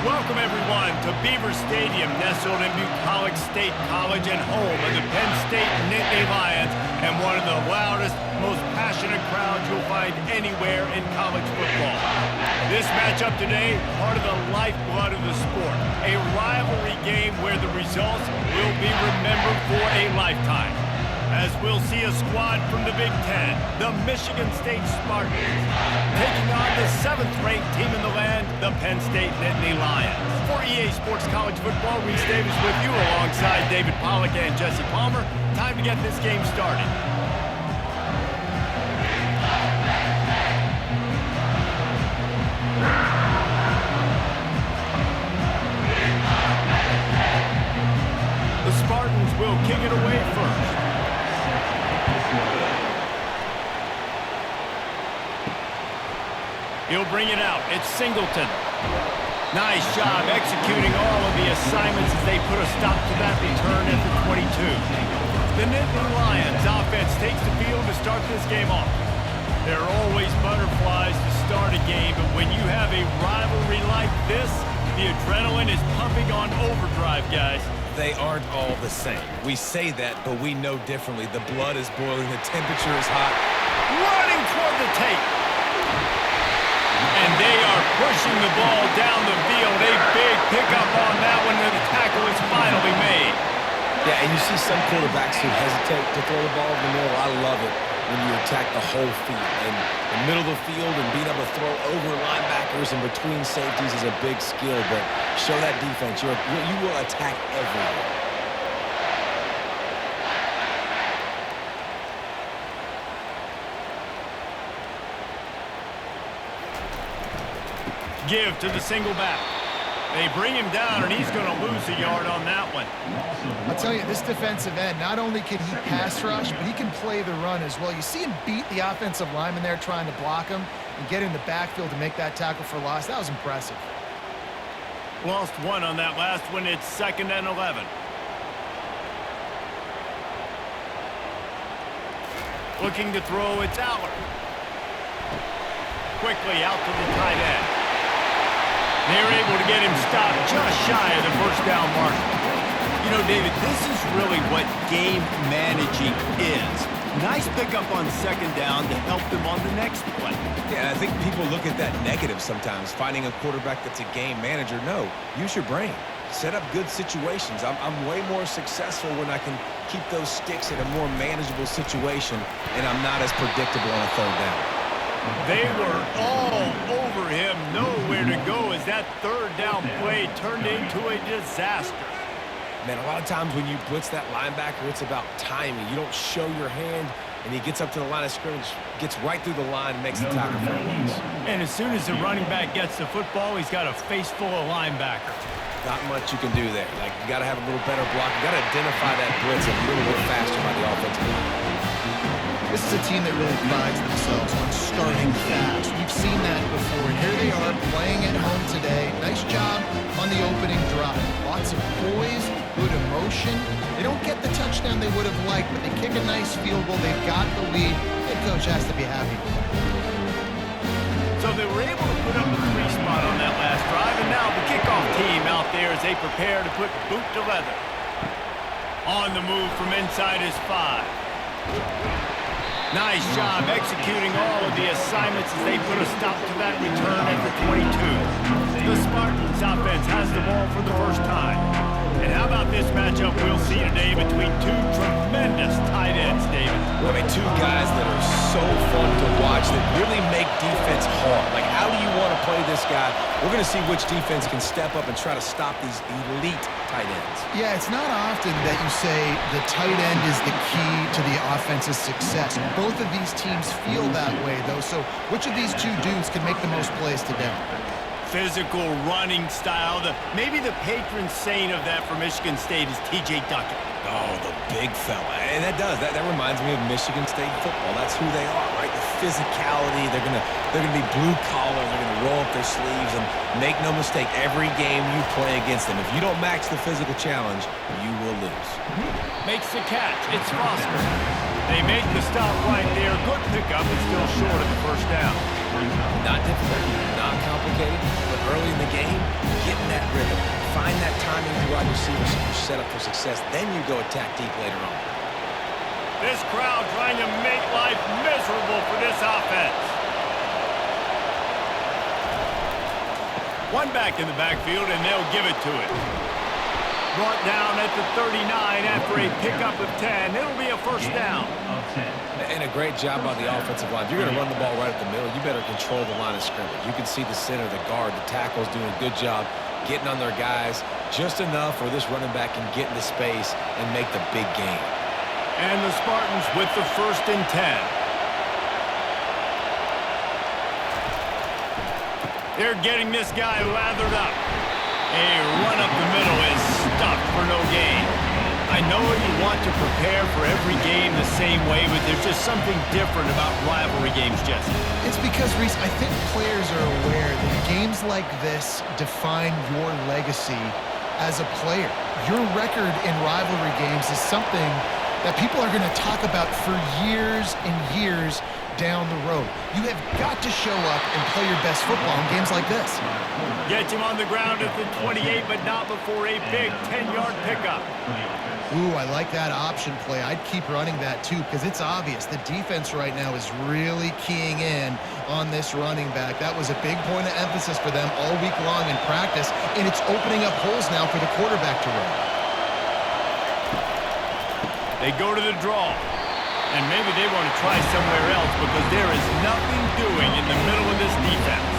Welcome, everyone, to Beaver Stadium, nestled in Bucolic State College and home of the Penn State Nittany Lions, and one of the loudest, most passionate crowds you'll find anywhere in college football. This matchup today, part of the lifeblood of the sport, a rivalry game where the results will be remembered for a lifetime. As we'll see a squad from the Big Ten, the Michigan State Spartans, taking on the 7th-ranked team in the land, the Penn State Nittany Lions. For EA Sports College Football, Reese Davis with you alongside David Pollack and Jesse Palmer. Time to get this game started. The Spartans will kick it away first. He'll bring it out. It's Singleton. Nice job executing all of the assignments as they put a stop to that return at the 22. The Nittany Lions offense takes the field to start this game off. There are always butterflies to start a game, but when you have a rivalry like this, the adrenaline is pumping on overdrive, guys. They aren't all the same. We say that, but we know differently. The blood is boiling. The temperature is hot. Running toward the tape. And they are pushing the ball down the field. A big pickup on that one, and the tackle is finally made. Yeah, and you see some quarterbacks who hesitate to throw the ball in the middle. I love it when you attack the whole field. And the middle of the field and being able to throw over linebackers and between safeties is a big skill, but show that defense. You will attack everywhere. Give to the single back. They bring him down, and he's going to lose a yard on that one. I'll tell you, this defensive end, not only can he pass rush, but he can play the run as well. You see him beat the offensive lineman there trying to block him and get in the backfield to make that tackle for loss. That was impressive. Lost one on that last one. It's 2nd and 11. Looking to throw, it's Aller. Quickly out to the tight end. They're able to get him stopped just shy of the first down mark. You know, David, this is really what game managing is. Nice pickup on 2nd down to help them on the next play. Yeah, I think people look at that negative sometimes, finding a quarterback that's a game manager. No, use your brain. Set up good situations. I'm way more successful when I can keep those sticks in a more manageable situation, and I'm not as predictable on a 3rd down. They were all over him, nowhere to go as that 3rd down play turned into a disaster. Man, a lot of times when you blitz that linebacker, it's about timing. You don't show your hand, and he gets up to the line of scrimmage, gets right through the line, and makes the tackle for a loss. And as soon as the running back gets the football, he's got a face full of linebackers. Not much you can do there. Like, you got to have a little better block. You got to identify that blitz a little bit faster by the offensive line. This is a team that really prides themselves on starting fast. We've seen that before. Here they are playing at home today. Nice job on the opening drive. Lots of poise, good emotion. They don't get the touchdown they would have liked, but they kick a nice field goal. They've got the lead. Head coach has to be happy. So they were able to put up a 3 spot on that last drive, and now the kickoff team out there as they prepare to put boot to leather. On the move from inside his 5. Nice job executing all of the assignments as they put a stop to that return at the 22. The Spartans offense has the ball for the first time. And how about this matchup we'll see today between two tremendous tight ends, David? I mean, two guys that are so fun to watch that really make defense hard. Like, how do you want to play this guy? We're going to see which defense can step up and try to stop these elite tight ends. Yeah, it's not often that you say the tight end is the key to the offense's success. Both of these teams feel that way, though. So which of these two dudes can make the most plays today? Physical running style. Maybe the patron saint of that for Michigan State is T.J. Duckett. Oh, the big fella. And that reminds me of Michigan State football. That's who they are, right? The physicality. They're gonna be blue collar. They're gonna roll up their sleeves, and make no mistake, every game you play against them, if you don't match the physical challenge, you will lose. Makes the catch. It's Foster. They make the stop right there. Good pickup, but still short of the first down. Not difficult, not complicated, but early in the game, getting that set up for success. Then you go attack deep later on. This crowd trying to make life miserable for this offense. One back in the backfield, and they'll give it to it. Brought down at the 39 after a pickup of 10. It'll be a first down. And a great job on the offensive line. If you're going to run the ball right at the middle, you better control the line of scrimmage. You can see the center, the guard, the tackles doing a good job getting on their guys just enough where this running back can get into space and make the big game. And the Spartans with the 1st and 10. They're getting this guy lathered up. A run up the middle is stuffed for no gain. I know you want to prepare for every game the same way, but there's just something different about rivalry games, Jesse. It's because, Reese, I think players are aware that games like this define your legacy as a player. Your record in rivalry games is something that people are going to talk about for years and years down the road. You have got to show up and play your best football in games like this. Get him on the ground at the 28, but not before a big 10-yard pickup. Ooh, I like that option play. I'd keep running that too because it's obvious the defense right now is really keying in on this running back. That was a big point of emphasis for them all week long in practice, and it's opening up holes now for the quarterback to run. They go to the draw, and maybe they want to try somewhere else because there is nothing doing in the middle of this defense.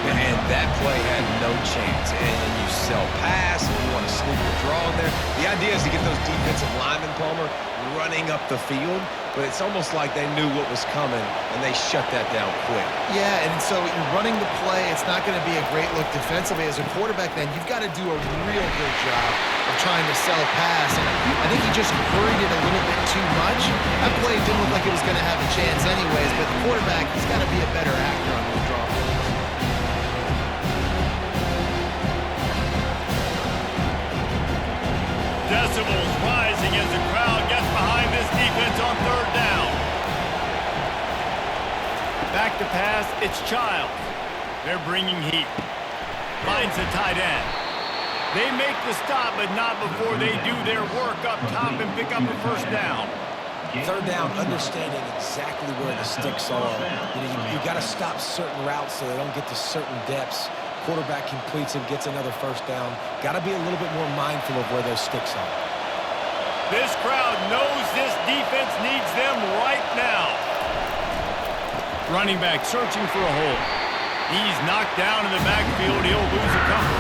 And that play had no chance. And you sell pass, and you want to sneak the draw in there. The idea is to get those defensive linemen, Palmer, running up the field. But it's almost like they knew what was coming, and they shut that down quick. Yeah, and so you're running the play. It's not going to be a great look defensively. As a quarterback, then, you've got to do a real good job of trying to sell pass. And I think he just hurried it a little bit too much. That play didn't look like it was going to have a chance anyways, but the quarterback, he's got to be a better actor on those draw plays. Decibels rising as the crowd gets behind this defense on 3rd down. Back to pass, it's Childs. They're bringing heat. Finds the tight end. They make the stop, but not before they do their work up top and pick up a first down. 3rd down, understanding exactly where the sticks are. You got to stop certain routes so they don't get to certain depths. Quarterback completes and gets another first down. Got to be a little bit more mindful of where those sticks are. This crowd knows this defense needs them right now. Running back searching for a hole. He's knocked down in the backfield. He'll lose a couple.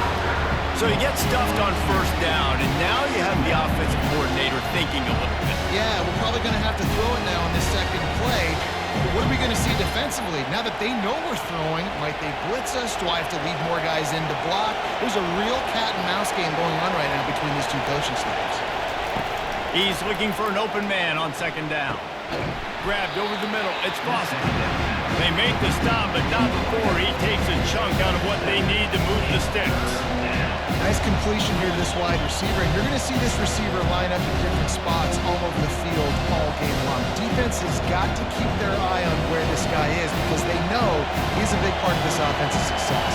So he gets stuffed on 1st down, and now you have the offensive coordinator thinking a little bit. Yeah, we're probably going to have to throw it now on this second play. But what are we going to see defensively? Now that they know we're throwing, might they blitz us? Do I have to lead more guys in to block? There's a real cat and mouse game going on right now between these two coaching staffs. He's looking for an open man on 2nd down. Grabbed over the middle. It's Foster. They make the stop, but not before he takes a chunk out of what they need to move the sticks. Nice completion here to this wide receiver, and you're going to see this receiver line up in different spots all over the field all game long. Defense has got to keep their eye on where this guy is because they know he's a big part of this offense's success.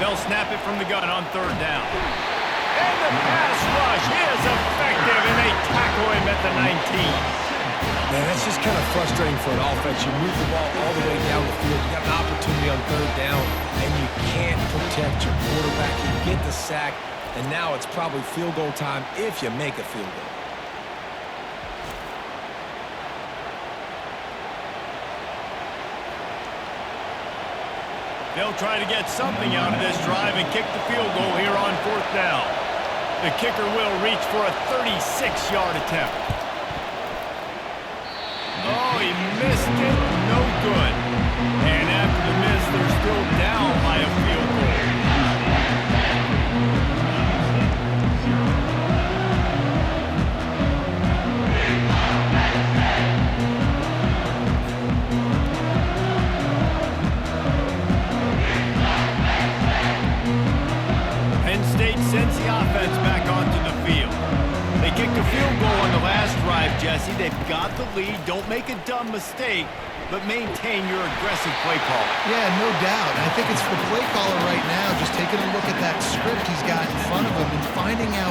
They'll snap it from the gun on 3rd down. And the pass rush is effective, and they tackle him at the 19. Man, that's just kind of frustrating for an offense. You move the ball all the way down the field. You got an opportunity on 3rd down, and you can't protect your quarterback. You get the sack, and now it's probably field goal time if you make a field goal. They'll try to get something out of this drive and kick the field goal here on 4th down. The kicker will reach for a 36-yard attempt. Oh, he missed it. No good. And after the miss, they're still down by a field goal. Penn State sends the offense back onto the field. They kicked a field goal on the last drive, Jesse. They've got the lead. Don't make a dumb mistake, but maintain your aggressive play call. Yeah, no doubt. And I think it's the play caller right now just taking a look at that script he's got in front of him and finding out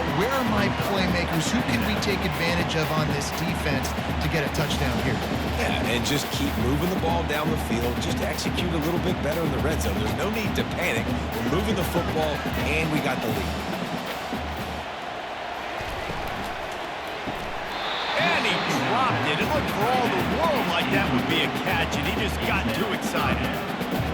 who can we take advantage of on this defense to get a touchdown here? Yeah, and just keep moving the ball down the field. Just execute a little bit better in the red zone. There's no need to panic. We're moving the football, and we got the lead. And he dropped it. It looked for all the world like that would be a catch, and he just got too excited.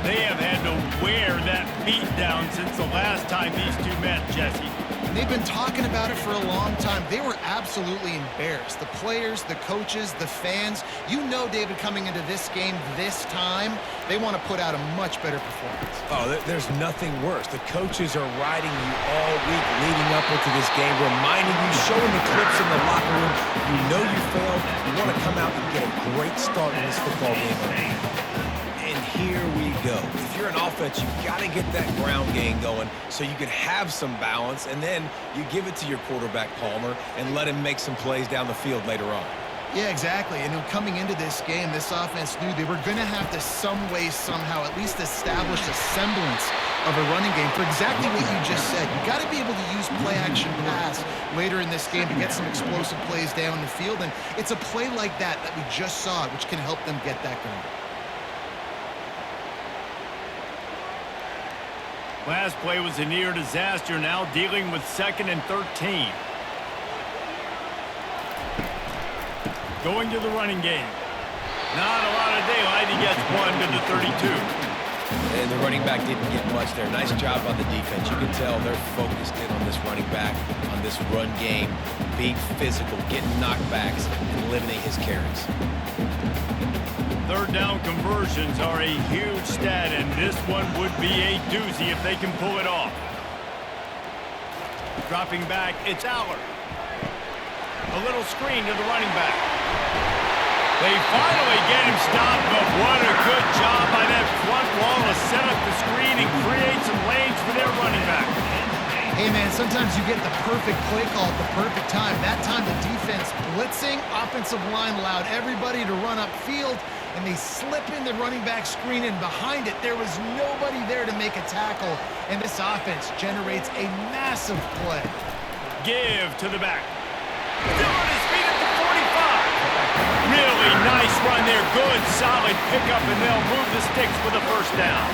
They have had to wear that beat down since the last time these two met, Jesse. And they've been talking about it for a long time. They were absolutely embarrassed. The players, the coaches, the fans. You know, David, coming into this game this time, they want to put out a much better performance. Oh, there's nothing worse. The coaches are riding you all week leading up into this game, reminding you, showing the clips in the locker room. You know you failed. You want to come out and get a great start in this football game. And here we go. If you're an offense, you've got to get that ground game going so you can have some balance, and then you give it to your quarterback, Palmer, and let him make some plays down the field later on. Yeah, exactly. And coming into this game, this offense knew they were going to have to some way, somehow, at least establish a semblance of a running game for exactly what you just said. You got to be able to use play-action pass later in this game to get some explosive plays down the field, and it's a play like that we just saw, which can help them get that going. Last play was a near disaster, now dealing with 2nd and 13. Going to the running game. Not a lot of daylight. He gets 1 to the 32. And the running back didn't get much there. Nice job on the defense. You can tell they're focused in on this running back, on this run game, being physical, getting knockbacks, and limiting his carries. 3rd down conversions are a huge stat, and this one would be a doozy if they can pull it off. Dropping back, it's Aller. A little screen to the running back. They finally get him stopped, but what a good job by that front wall to set up the screen and create some lanes for their running back. Hey, man, sometimes you get the perfect play call at the perfect time. That time the defense blitzing, offensive line allowed everybody to run upfield, and they slip in the running back screen, and behind it, there was nobody there to make a tackle, and this offense generates a massive play. Give to the back. Still on his feet at the 45. Really nice run there. Good, solid pickup, and they'll move the sticks for the 1st down.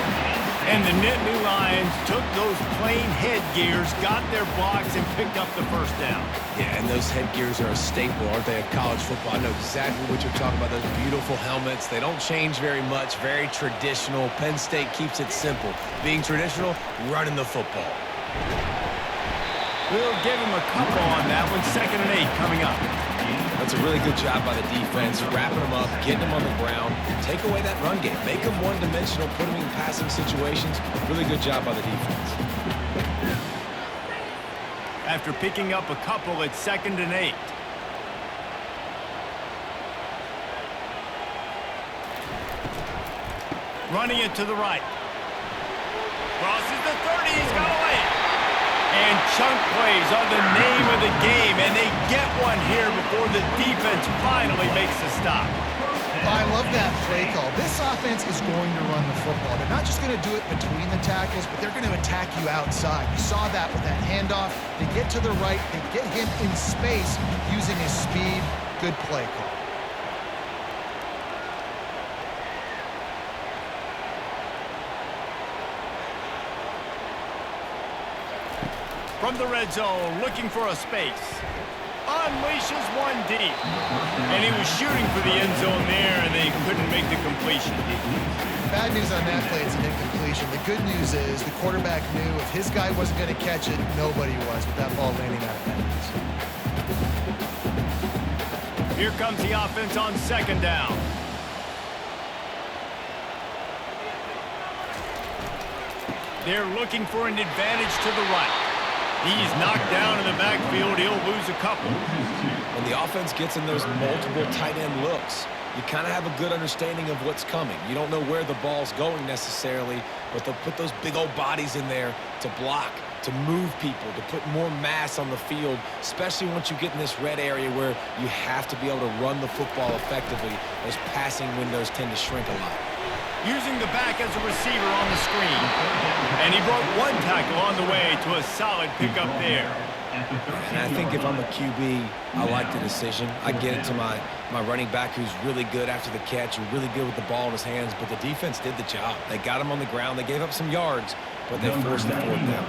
And the Nittany Lions took those plain headgears, got their blocks, and picked up the 1st down. Yeah, and those headgears are a staple, aren't they, of college football? I know exactly what you're talking about, those beautiful helmets. They don't change very much, very traditional. Penn State keeps it simple. Being traditional, running the football. We'll give him a couple on that one. 2nd and 8 coming up. That's a really good job by the defense, wrapping them up, getting them on the ground. Take away that run game. Make them one-dimensional, put them in passing situations. Really good job by the defense. After picking up a couple, it's 2nd and 8. Running it to the right. Crosses the 30. He's got away. And chunk plays are the name of the game, and they get one here before the defense finally makes a stop. I love that play call. This offense is going to run the football. They're not just going to do it between the tackles, but they're going to attack you outside. You saw that with that handoff. They get to the right. They get him in space using his speed. Good play call. From the red zone, looking for a space. Unleashes one deep. And he was shooting for the end zone there, and they couldn't make the completion. Bad news on that play, it's an incompletion. The good news is the quarterback knew if his guy wasn't going to catch it, nobody was with that ball landing out of bounds. Here comes the offense on 2nd down. They're looking for an advantage to the right. He's knocked down in the backfield. He'll lose a couple. When the offense gets in those multiple tight end looks, you kind of have a good understanding of what's coming. You don't know where the ball's going necessarily, but they'll put those big old bodies in there to block, to move people, to put more mass on the field, especially once you get in this red area where you have to be able to run the football effectively. Those passing windows tend to shrink a lot. Using the back as a receiver on the screen. And he broke one tackle on the way to a solid pickup there. And I think if I'm a QB, I like the decision. I get it to my running back who's really good after the catch, who's really good with the ball in his hands, but the defense did the job. They got him on the ground. They gave up some yards, but they forced the fourth down.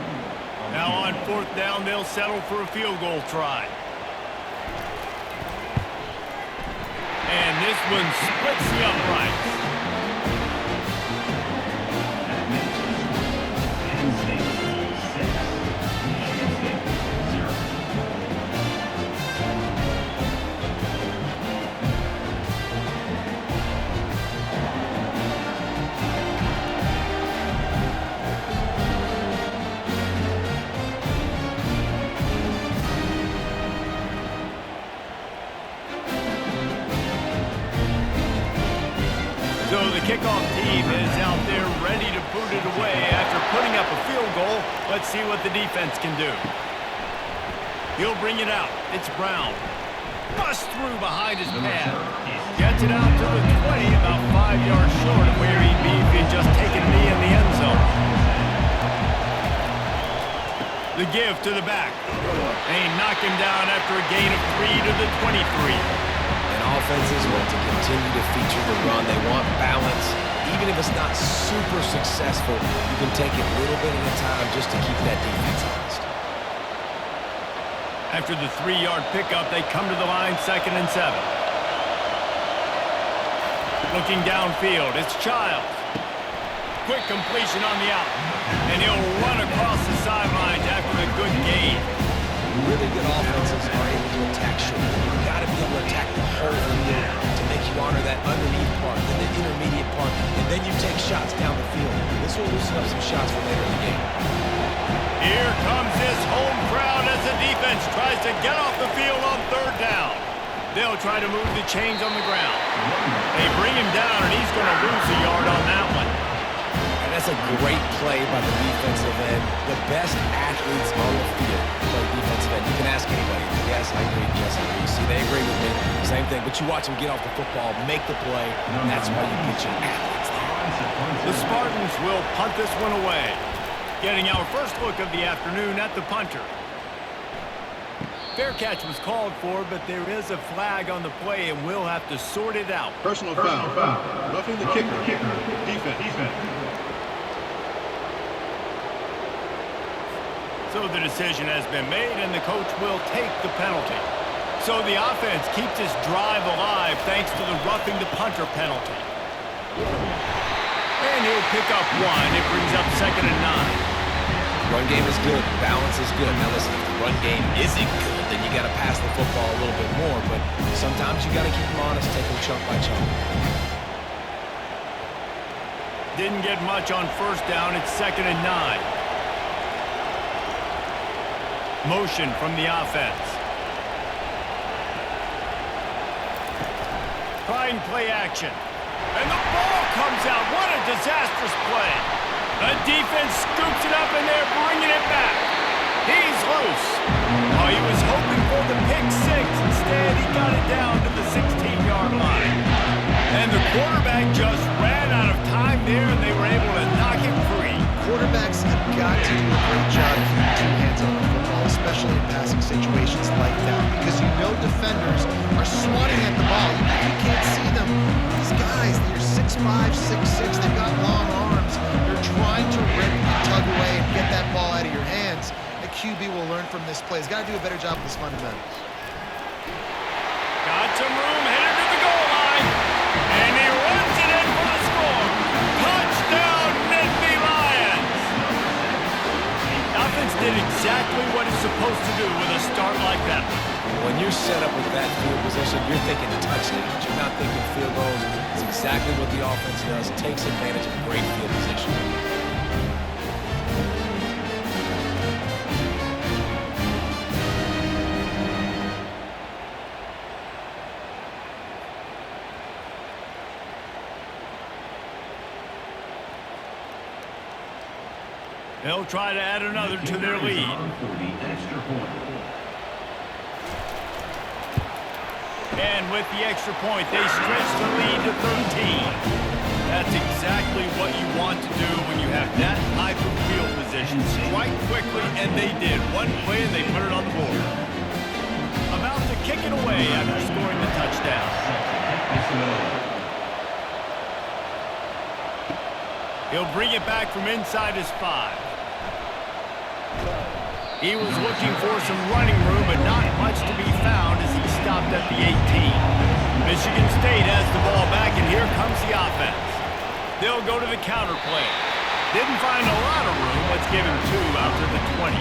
Now on fourth down, they'll settle for a field goal try. And this one splits the uprights. So the kickoff team is out there ready to boot it away after putting up a field goal. Let's see what the defense can do. He'll bring it out. It's Brown. Busts through behind his pad. Gets it out to the 20, about 5 yards short of where he'd be if he'd just taken a knee in the end zone. The give to the back. And he knocked him down after a gain of 3 to the 23. Offenses want to continue to feature the run. They want balance. Even if it's not super successful, you can take it a little bit at a time just to keep that defense honest. After the 3-yard pickup, they come to the line 2nd and 7. Looking downfield, it's Childs. Quick completion on the out. And he'll run across the sidelines after a good gain. Really good offenses are able to attack short. You've got to be able to attack the whole field to make you honor that underneath part, then the intermediate part, and then you take shots down the field. This will loosen up some shots for later in the game. Here comes this home crowd as the defense tries to get off the field on 3rd down. They'll try to move the chains on the ground. They bring him down, and he's going to lose a yard on that one. That's a great play by the defensive end. The best athletes on the field play defensive end. You can ask anybody. Yes, I agree. Yes, I agree. See, they agree with me. Same thing. But you watch them get off the football, make the play, and that's why you get your athletes there. The Spartans will punt this one away. Getting our first look of the afternoon at the punter. Fair catch was called for, but there is a flag on the play, and we'll have to sort it out. Personal foul. Roughing the kicker. Defense. So the decision has been made, and the coach will take the penalty. So the offense keeps this drive alive thanks to the roughing the punter penalty. And he'll pick up 1. It brings up 2nd and 9. Run game is good. Balance is good. Now listen, if the run game isn't good, then you got to pass the football a little bit more. But sometimes you got to keep them honest, take them chunk by chunk. Didn't get much on 1st down. It's 2nd and 9. Motion from the offense. Trying play action. And the ball comes out. What a disastrous play. The defense scoops it up, and they're bringing it back. He's loose. Oh, he was hoping for the pick 6. Instead, he got it down to the 16-yard line. And the quarterback just ran out of time there, and they were able to knock him free. Quarterbacks have got to do a great job keeping 2 hands on the football, especially in passing situations like that, because you know defenders are swatting at the ball. You can't see them. These guys, they're 6'5", 6'6", they've got long arms. They're trying to rip and tug away and get that ball out of your hands. The QB will learn from this play. He's got to do a better job with his fundamentals. Got some room, headed to the goal line, and he runs it in for the score. Touchdown, Nittany Lions! The offense did exactly what it's supposed to do with a start like that. When you're set up with that field position, you're thinking touchdowns. You're not thinking field goals. It's exactly what the offense does. Takes advantage of great field position. They'll try to add another to their lead. And with the extra point, they stretch the lead to 13. That's exactly what you want to do when you have that type of field position. Strike quickly, and they did. One play, and they put it on the board. About to kick it away after scoring the touchdown. He'll bring it back from inside his 5. He was looking for some running room, but not much to be found as he stopped at the 18. Michigan State has the ball back, and here comes the offense. They'll go to the counter play. Didn't find a lot of room. Let's give him 2 out to the 20.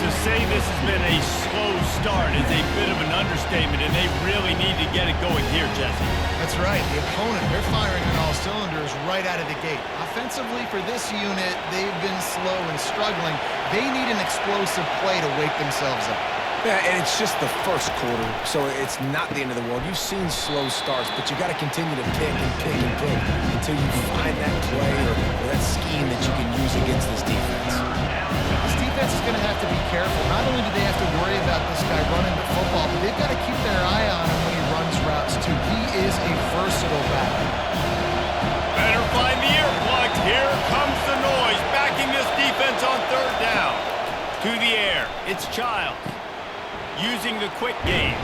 To say this has been a slow start is a bit of an understatement, and they really need to get it going here, Jesse. That's right. The opponent, they're firing on all cylinders right out of the gate. Offensively, for this unit, they've been slow and struggling. They need an explosive play to wake themselves up. Yeah, and it's just the first quarter, so it's not the end of the world. You've seen slow starts, but you got to continue to pick and pick and pick until you find that play or that scheme that you can use against this defense. This defense is going to have to be careful. Not only do they have to worry about this guy running the football, but they've got to keep their eye on him when he runs routes, too. He is a versatile back. Better find the earplugs. Here comes the noise, backing this defense on 3rd down. To the air, it's Childs. Using the quick game.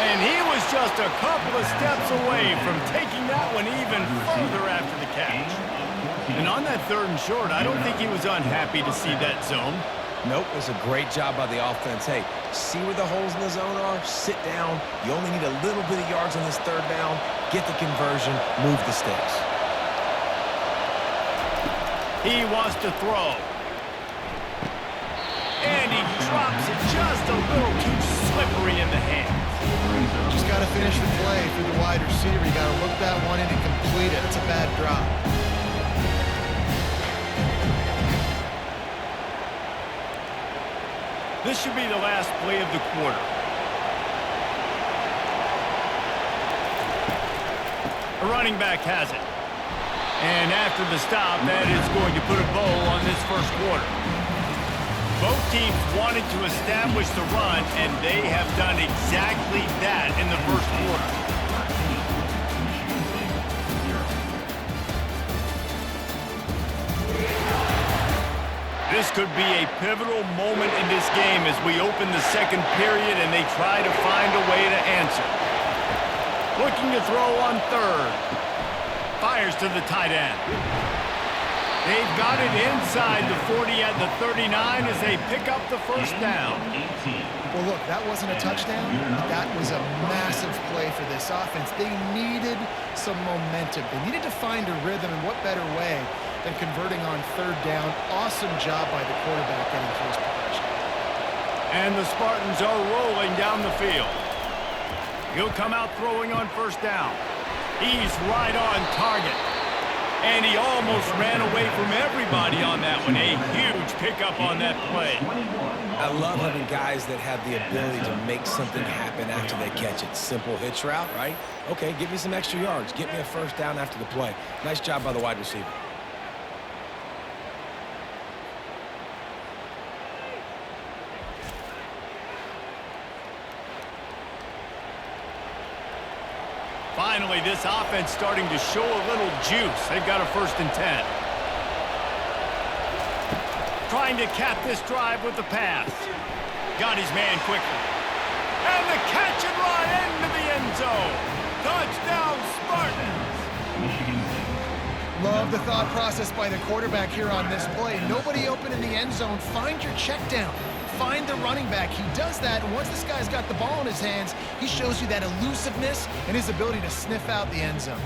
And he was just a couple of steps away from taking that one even further after the catch. And on that 3rd and short, I don't think he was unhappy to see that zone. Nope, it was a great job by the offense. Hey, see where the holes in the zone are? Sit down. You only need a little bit of yards on this 3rd down. Get the conversion. Move the sticks. He wants to throw. And he drops it just a little too slippery in the hands. Just got to finish the play through the wide receiver. You got to look that one in and complete it. It's a bad drop. This should be the last play of the quarter. A running back has it. And after the stop, that is going to put a bow on this first quarter. Both teams wanted to establish the run, and they have done exactly that in the first quarter. This could be a pivotal moment in this game as we open the second period and they try to find a way to answer. Looking to throw on 3rd. Fires to the tight end. They've got it inside the 40 at the 39 as they pick up the first down. Well, look, that wasn't a touchdown, but that was a massive play for this offense. They needed some momentum. They needed to find a rhythm, and what better way than converting on 3rd down. Awesome job by the quarterback getting through his progression. And the Spartans are rolling down the field. He'll come out throwing on 1st down. He's right on target. And he almost ran away from everybody on that one. A huge pickup on that play. I love having guys that have the ability to make something happen after they catch it. Simple hitch route, right? Okay, give me some extra yards. Get me a 1st down after the play. Nice job by the wide receiver. Finally, this offense starting to show a little juice. They've got a 1st and 10. Trying to cap this drive with the pass. Got his man quickly. And the catch and run into the end zone. Touchdown, Spartans. Love the thought process by the quarterback here on this play. Nobody open in the end zone. Find your check down. Find the running back. He does that, and once this guy's got the ball in his hands, he shows you that elusiveness and his ability to sniff out the end zone.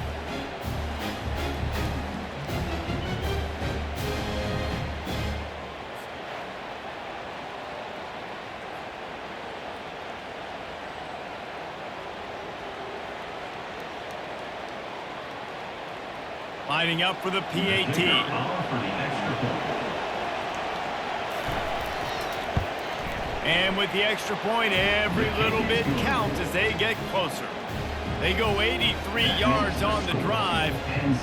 Lining up for the PAT. And with the extra point, every little bit counts as they get closer. They go 83 yards on the drive,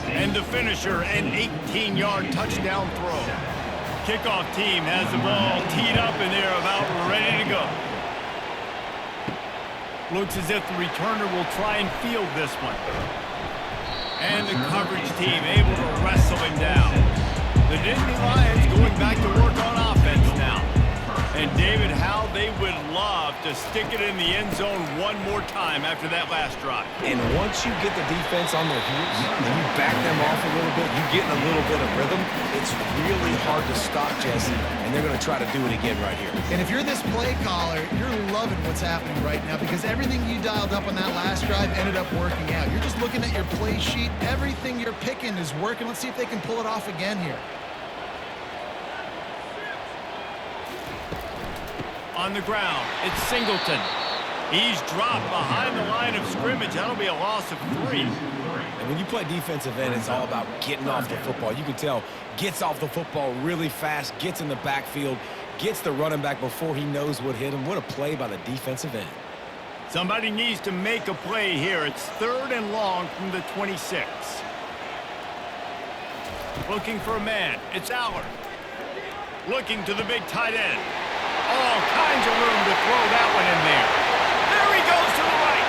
and the finisher, an 18-yard touchdown throw. Kickoff team has the ball teed up, and they're about ready to go. Looks as if the returner will try and field this one. And the coverage team able to wrestle him down. The Nittany Lions going back to work on offense now. And David, how they would love to stick it in the end zone one more time after that last drive. And once you get the defense on their heels and you back them off a little bit, you get in a little bit of rhythm, it's really hard to stop, Jesse, and they're going to try to do it again right here. And if you're this play caller, you're loving what's happening right now because everything you dialed up on that last drive ended up working out. You're just looking at your play sheet. Everything you're picking is working. Let's see if they can pull it off again here. On the ground, it's Singleton. He's dropped behind the line of scrimmage. That'll be a loss of 3. And when you play defensive end, it's all about getting off the football. You can tell, gets off the football really fast, gets in the backfield, gets the running back before he knows what hit him. What a play by the defensive end. Somebody needs to make a play here. It's 3rd and long from the 26. Looking for a man. It's Allard. Looking to the big tight end. All kinds of room to throw that one in there. There he goes to the right.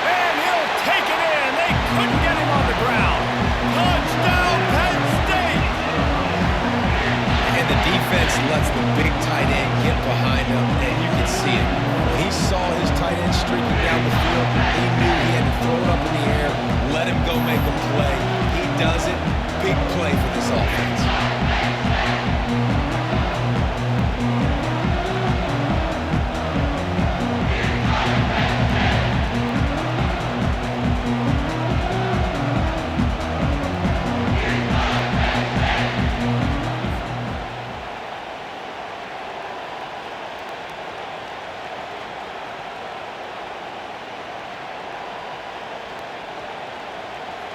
And he'll take it in. They couldn't get him on the ground. Touchdown, Penn State! And the defense lets the big tight end get behind him, and you can see it. When he saw his tight end streaking down the field, he knew he had to throw it up in the air, let him go make a play. He does it. Big play for this offense.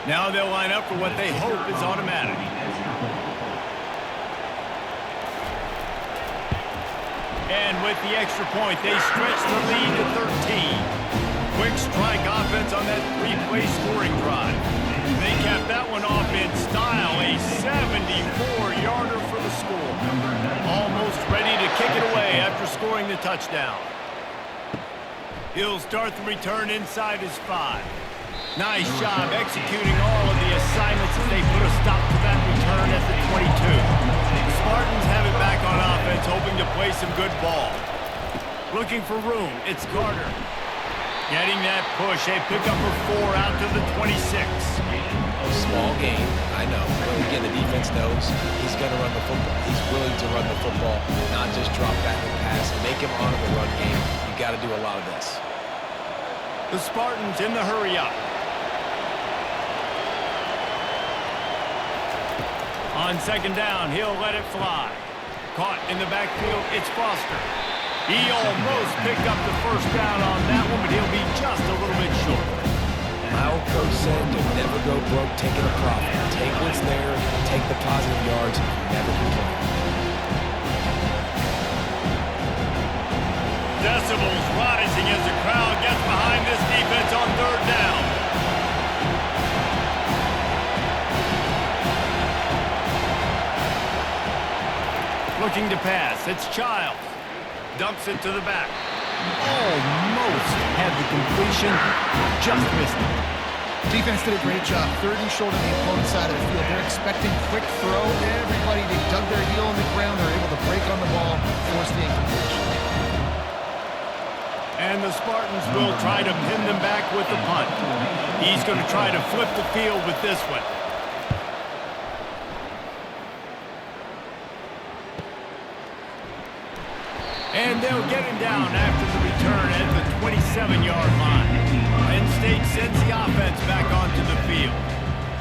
Now they'll line up for what they hope is automatic. And with the extra point, they stretch the lead to 13. Quick strike offense on that 3-play scoring drive. They capped that one off in style, a 74-yarder for the score. Almost ready to kick it away after scoring the touchdown. He'll start the return inside his 5. Nice job executing all of the assignments as they put a stop to that return at the 22. The Spartans have it back on offense, hoping to play some good ball. Looking for room, it's Carter. Getting that push, a pickup of 4 out to the 26. Small game, I know. But again, the defense knows he's going to run the football. He's willing to run the football, not just drop back and pass. Make him honor the run game. You got to do a lot of this. The Spartans in the hurry up. On 2nd down, he'll let it fly. Caught in the backfield, it's Foster. He almost picked up the 1st down on that one, but he'll be just a little bit short. My old coach said to never go broke taking a profit. Take what's there, take the positive yards, and never complain. Decibels rising as the crowd gets behind this defense on 3rd down. Looking to pass, it's Childs. Dumps it to the back. Almost had the completion, just missed it. Defense did a great job. 3rd and short on the opponent's side of the field. They're expecting quick throw. Everybody, they dug their heel on the ground. They're able to break on the ball, force the incompletion. And the Spartans will try to pin them back with the punt. He's going to try to flip the field with this one. And they'll get him down after the return at the 27-yard line. Penn State sends the offense back onto the field.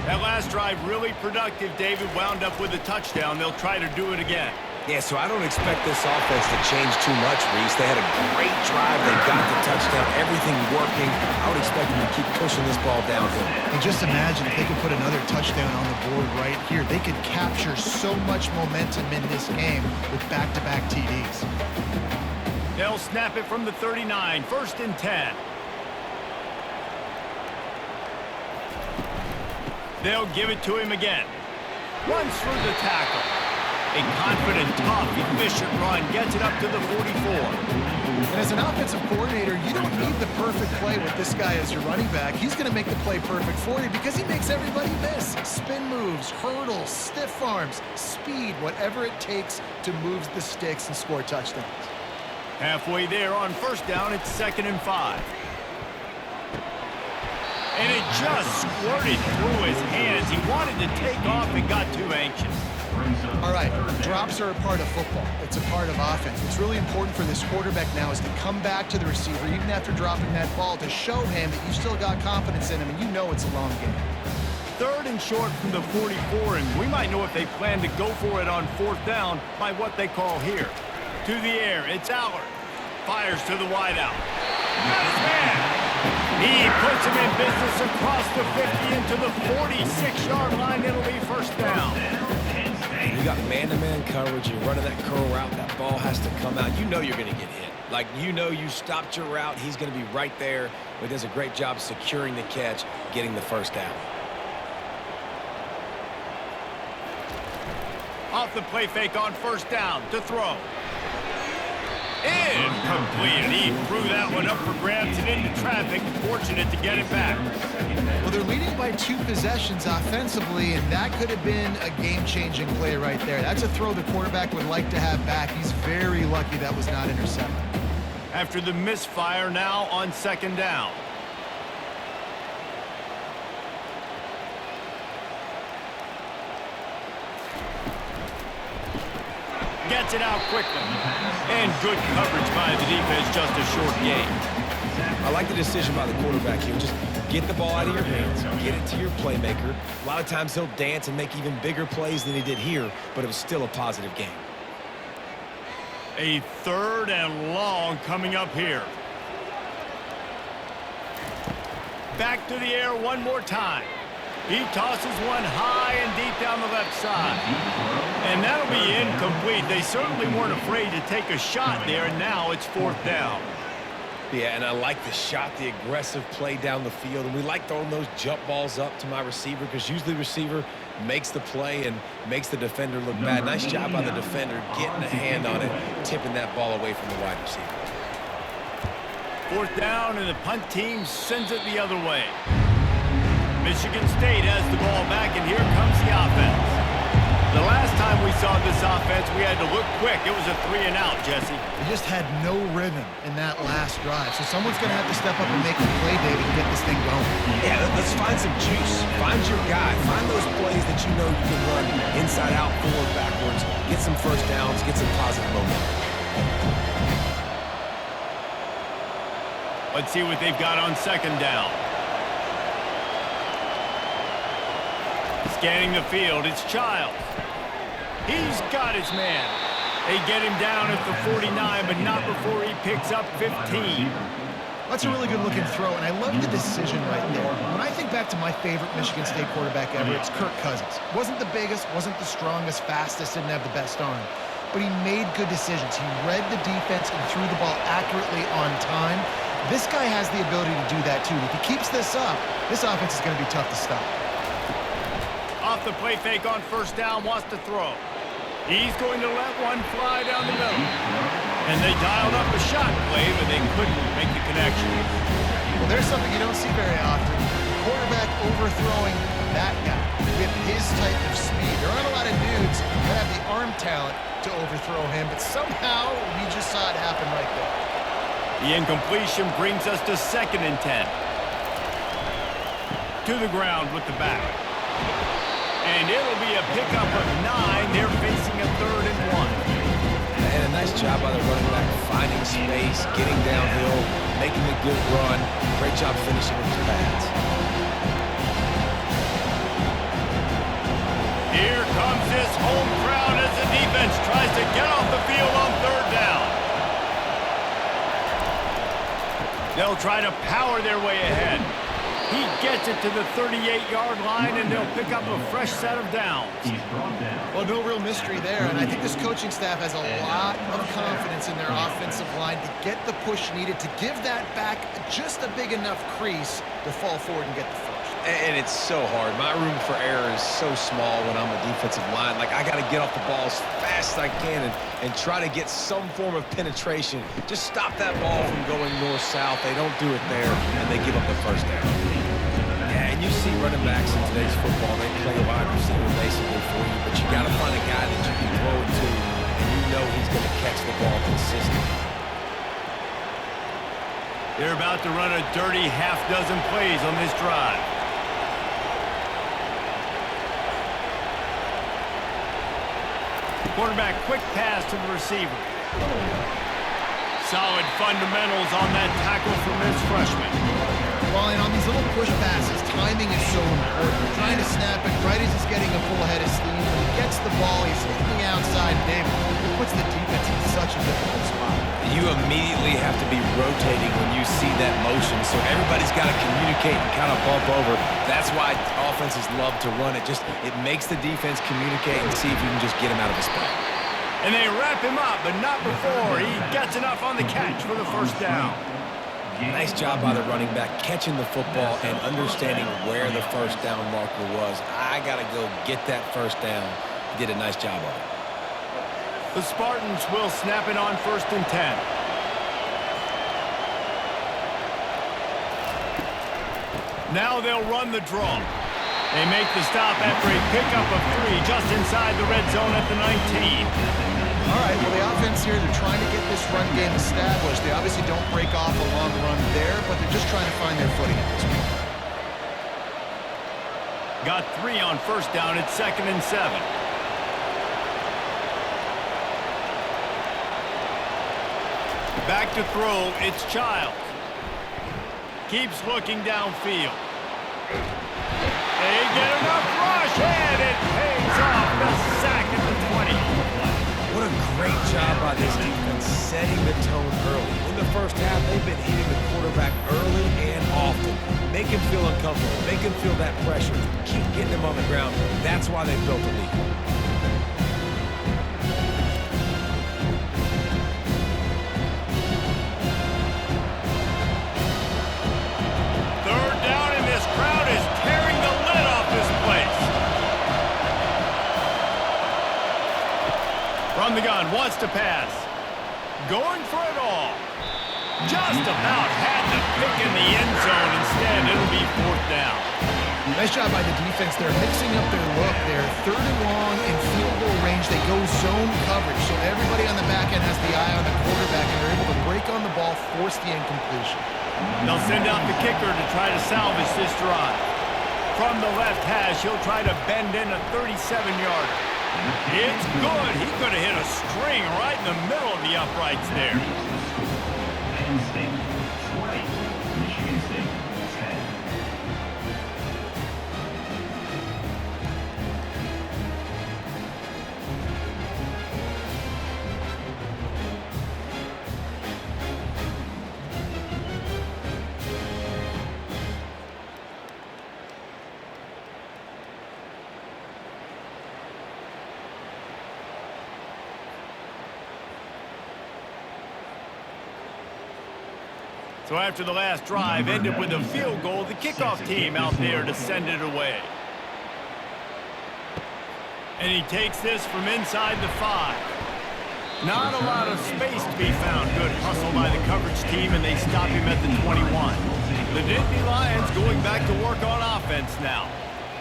That last drive really productive. David wound up with a touchdown. They'll try to do it again. Yeah, so I don't expect this offense to change too much, Reese. They had a great drive. They got the touchdown. Everything working. I would expect them to keep pushing this ball downhill. And just imagine if they could put another touchdown on the board right here. They could capture so much momentum in this game with back-to-back TDs. They'll snap it from the 39. 1st and 10. They'll give it to him again. Runs through the tackle. A confident, tough, efficient run gets it up to the 44. And as an offensive coordinator, you don't need the perfect play with this guy as your running back. He's going to make the play perfect for you because he makes everybody miss. Spin moves, hurdles, stiff arms, speed, whatever it takes to move the sticks and score touchdowns. Halfway there on first down, it's 2nd and 5. And it just squirted through his hands. He wanted to take off and got too anxious. All right, drops are a part of football. It's a part of offense. What's really important for this quarterback now is to come back to the receiver, even after dropping that ball, to show him that you still got confidence in him, and you know it's a long game. 3rd and short from the 44, and we might know if they plan to go for it on 4th down by what they call here. To the air, it's Allard. Fires to the wideout. Got his man. He puts him in business across the 50 into the 46-yard line. It'll be first down. You got man-to-man coverage. You're running that curl route. That ball has to come out. You know you're going to get hit. Like, you know you stopped your route. He's going to be right there. But he does a great job securing the catch, getting the first down. Off the play fake on first down to throw. Incomplete. He threw that one up for grabs and into traffic. Fortunate to get it back. Well, they're leading by 2 possessions offensively, and that could have been a game-changing play right there. That's a throw the quarterback would like to have back. He's very lucky that was not intercepted. After the misfire, now on 2nd down. Gets it out quickly. And good coverage by the defense, just a short gain. I like the decision by the quarterback here. Just get the ball out of your hands, get it to your playmaker. A lot of times he'll dance and make even bigger plays than he did here, but it was still a positive game. A 3rd and long coming up here. Back to the air one more time. He tosses one high and deep down the left side. And that'll be incomplete. They certainly weren't afraid to take a shot there, and now it's 4th down. Yeah, and I like the shot, the aggressive play down the field. And we like throwing those jump balls up to my receiver because usually the receiver makes the play and makes the defender look bad. Nice job by the defender getting a hand on it, tipping that ball away from the wide receiver. 4th down, and the punt team sends it the other way. Michigan State has the ball back, and here comes the offense. The last time we saw this offense, we had to look quick. It was a 3-and-out, Jesse. They just had no rhythm in that last drive, so someone's going to have to step up and make a play, David, to get this thing going. Yeah, let's find some juice. Find your guy. Find those plays that you know you can run inside out, forward, backwards. Get some first downs. Get some positive momentum. Let's see what they've got on 2nd down. Scanning the field, it's Childs. He's got his man. They get him down at the 49, but not before he picks up 15. That's a really good-looking throw, and I love the decision right there. When I think back to my favorite Michigan State quarterback ever, it's Kirk Cousins. Wasn't the biggest, wasn't the strongest, fastest, didn't have the best arm, but he made good decisions. He read the defense and threw the ball accurately on time. This guy has the ability to do that, too. If he keeps this up, this offense is going to be tough to stop. Off the play fake on first down, wants to throw. He's going to let one fly down the middle. And they dialed up a shot play, but they couldn't make the connection. Well, there's something you don't see very often. The quarterback overthrowing that guy with his type of speed. There aren't a lot of dudes that have the arm talent to overthrow him, but somehow we just saw it happen right there. The incompletion brings us to 2nd and 10. To the ground with the back. And it'll be a pickup of 9. They're facing a 3rd and 1. And a nice job by the running back, finding space, getting downhill, making a good run. Great job finishing with his pads. Here comes this home crowd as the defense tries to get off the field on 3rd down. They'll try to power their way ahead. He gets it to the 38-yard line, and they'll pick up a fresh set of downs. Well, no real mystery there, and I think this coaching staff has a lot of confidence in their offensive line to get the push needed to give that back just a big enough crease to fall forward and get the first. And it's so hard. My room for error is so small when I'm a defensive line. Like, I got to get off the ball as fast as I can and try to get some form of penetration. Just stop that ball from going north-south. They don't do it there, and they give up the first down. Yeah, and you see running backs in today's football. They play a wide receiver basically for you, but you got to find a guy that you can throw it to, and you know he's going to catch the ball consistently. They're about to run a dirty half-dozen plays on this drive. Quarterback, quick pass to the receiver. Solid fundamentals on that tackle from this freshman. Well, and on these little push passes, timing is so important. Trying to snap it right as he's getting a full head of steam. When he gets the ball, he's hitting the outside. David, it puts the defense in such a difficult spot. You immediately have to be rotating when you see that motion, so everybody's got to communicate and kind of bump over. That's why offenses love to run it. It makes the defense communicate and see if you can just get him out of his spot. And they wrap him up, but not before he gets enough on the catch for the first down. Nice job by the running back catching the football and understanding where the first down marker was. I got to go get that first down. He did a nice job of it. The Spartans will snap it on 1st and 10. Now they'll run the draw. They make the stop after a pickup of 3 just inside the red zone at the 19. All right, well, the offense here, they're trying to get this run game established. They obviously don't break off a long run there, but they're just trying to find their footing at this point. Got 3 on 1st down at 2nd and 7. Back to throw, it's Childs. Keeps looking downfield. They get enough rush, and it pays off. The sack at the 20. What a great job by this defense setting the tone early. In the first half, they've been hitting the quarterback early and often. Make him feel uncomfortable. Make him feel that pressure. Keep getting him on the ground. That's why they built the lead. From the gun, wants to pass. Going for it all. Just about had the pick in the end zone. Instead, it'll be 4th down. Nice job by the defense. They're mixing up their look. They're 3rd and long in field goal range. They go zone coverage, so everybody on the back end has the eye on the quarterback, and they're able to break on the ball, force the incompletion. They'll send out the kicker to try to salvage this drive. From the left hash, he'll try to bend in a 37-yarder. It's good. He could have hit a string right in the middle of the uprights there. Penn State 40, Michigan State 10. So after the last drive ended with a field goal, the kickoff team out there to send it away. And he takes this from inside the 5. Not a lot of space to be found. Good hustle by the coverage team, and they stop him at the 21. The Nittany Lions going back to work on offense now.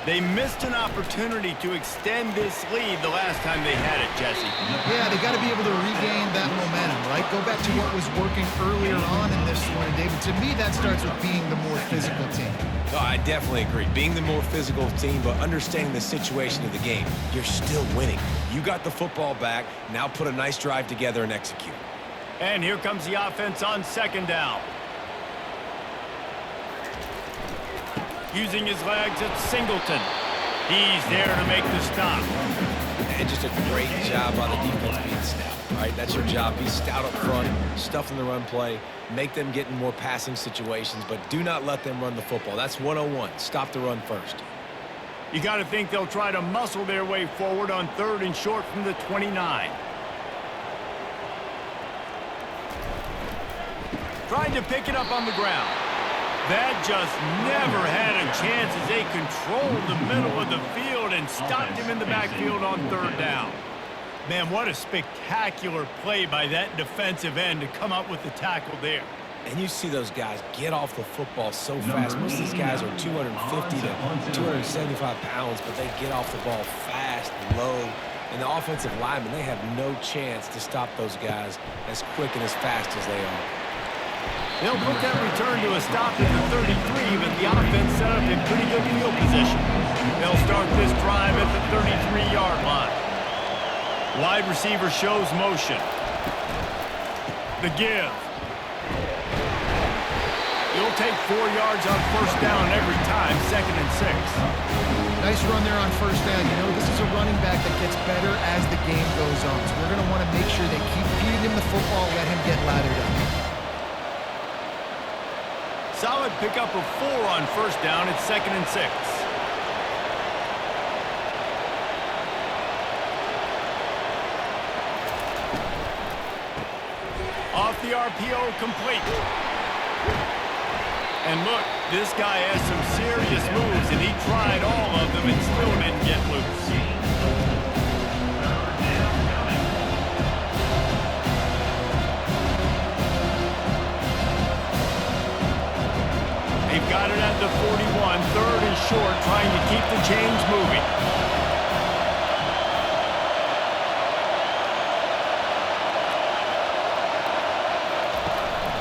They missed an opportunity to extend this lead the last time they had it, Jesse. Yeah, they got to be able to regain that momentum, right? Go back to what was working earlier on in this one, David. To me, that starts with being the more physical team. Oh, I definitely agree. Being the more physical team, but understanding the situation of the game. You're still winning. You got the football back. Now put a nice drive together and execute. And here comes the offense on 2nd down. Using his legs, it's Singleton. He's there to make the stop. And just a great job by the defense being stout. Right, that's your job. Be stout up front, stuff in the run play, make them get in more passing situations, but do not let them run the football. That's 101. Stop the run first. You got to think they'll try to muscle their way forward on 3rd and short from the 29. Trying to pick it up on the ground. That just never had a chance as they controlled the middle of the field and stopped him in the backfield on third down. Man, what a spectacular play by that defensive end to come up with the tackle there. And you see those guys get off the football so fast. Most of these guys are 250 to 275 pounds, but they get off the ball fast, low. And the offensive linemen, they have no chance to stop those guys as quick and as fast as they are. They'll put that return to a stop at the 33, but the offense set up in pretty good field position. They'll start this drive at the 33-yard line. Wide receiver shows motion. The give. You'll take 4 yards on first down every time, 2nd and 6. Nice run there on first down. You know, this is a running back that gets better as the game goes on. So we're going to want to make sure they keep feeding him the football, let him get lathered up. Solid pickup of 4 on first down. It's 2nd and 6. Off the RPO, complete. And look, this guy has some serious moves, and he tried all of them and still didn't get loose. They've got it at the 41, 3rd and short, trying to keep the chains moving.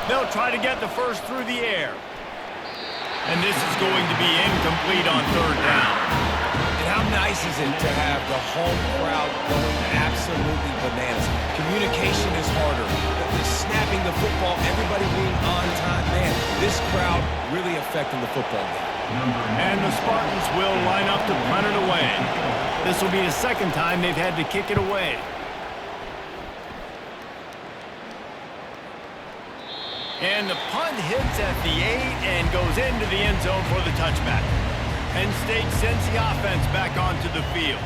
They'll try to get the first through the air. And this is going to be incomplete on 3rd down. And how nice is it to have the home crowd going absolutely bananas? Communication is harder. The snapping the football, everybody being on time. Man, this crowd really affecting the football game. And the Spartans will line up to punt it away. This will be the 2nd time they've had to kick it away. And the punt hits at the 8 and goes into the end zone for the touchback. Penn State sends the offense back onto the field.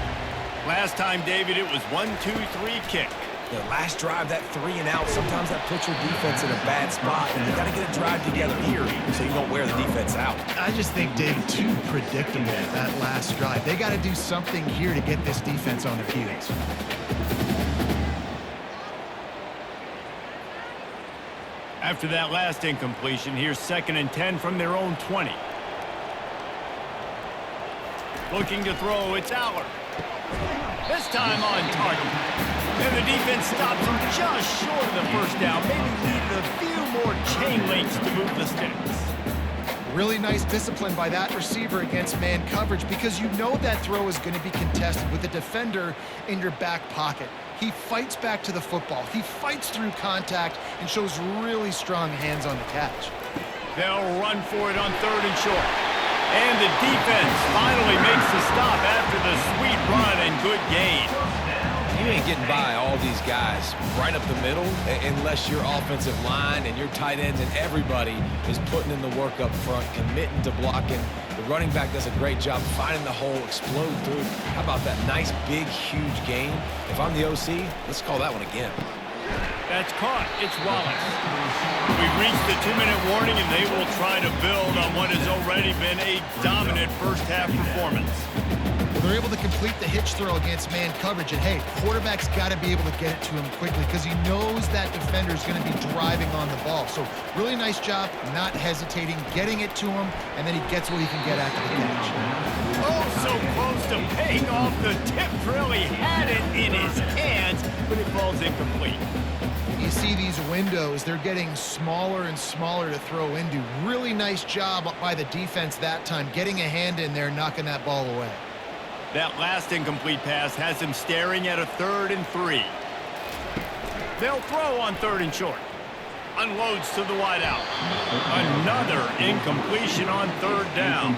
Last time, David, it was 1-2-3 kick. The last drive, that 3 and out, sometimes that puts your defense in a bad spot, and you got to get a drive together here so you don't wear the defense out. I just think, Dave, too predictable, that last drive. They got to do something here to get this defense on their heels. After that last incompletion, here's 2nd and 10 from their own 20. Looking to throw, it's Aller. This time on target. And the defense stops him just short of the first down. Maybe needed a few more chain links to move the sticks. Really nice discipline by that receiver against man coverage because you know that throw is going to be contested with the defender in your back pocket. He fights back to the football. He fights through contact and shows really strong hands on the catch. They'll run for it on 3rd and short. And the defense finally makes the stop after the sweet run and good gain. You ain't getting by all these guys right up the middle unless your offensive line and your tight ends and everybody is putting in the work up front, committing to blocking. The running back does a great job finding the hole, explode through. How about that nice, big, huge gain? If I'm the OC, let's call that one again. That's caught. It's Wallace. We've reached the 2-minute warning, and they will try to build on what has already been a dominant first-half performance. They're able to complete the hitch throw against man coverage, and hey, quarterback's got to be able to get it to him quickly because he knows that defender's going to be driving on the ball. So really nice job, not hesitating, getting it to him, and then he gets what he can get after the catch. Oh, so close to paying off the tip drill. He had it in his hands, but it falls incomplete. You see these windows, they're getting smaller and smaller to throw into. Really nice job by the defense that time, getting a hand in there, knocking that ball away. That last incomplete pass has him staring at a 3rd and 3. They'll throw on 3rd and short. Unloads to the wideout. Another incompletion on 3rd down.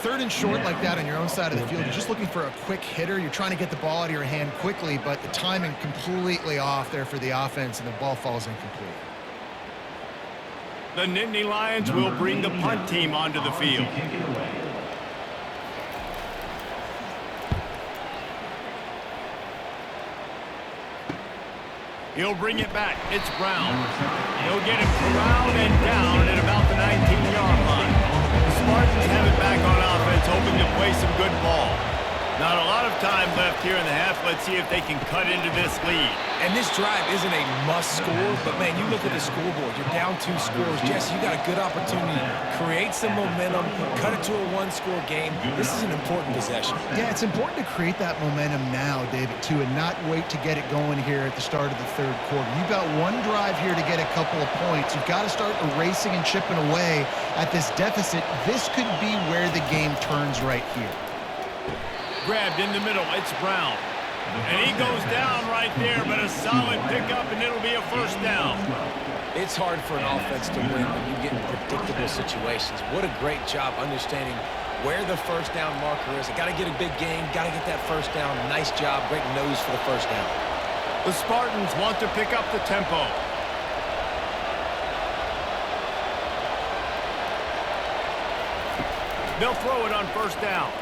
3rd and short like that on your own side of the field, you're just looking for a quick hitter. You're trying to get the ball out of your hand quickly, but the timing completely off there for the offense, and the ball falls incomplete. The Nittany Lions will bring the punt team onto the field. He'll bring it back. It's Brown. He'll get him around and down at about the 19-yard line. Spartans have it back on offense, hoping to play some good ball. Not a lot of time left here in the half. Let's see if they can cut into this lead. And this drive isn't a must score, but man, you look at the scoreboard. You're down 2 scores. Jesse, you got a good opportunity. Create some momentum. Cut it to a 1-score game. This is an important possession. Yeah, it's important to create that momentum now, David, too, and not wait to get it going here at the start of the third quarter. You've got one drive here to get a couple of points. You've got to start erasing and chipping away at this deficit. This could be where the game turns right here. Grabbed in the middle, it's Brown. And he goes down right there, but a solid pickup, and it'll be a first down. It's hard for an offense to win when you get in predictable situations. What a great job understanding where the first down marker is. I got to get a big game, got to get that first down. Nice job, great nose for the first down. The Spartans want to pick up the tempo. They'll throw it on first down.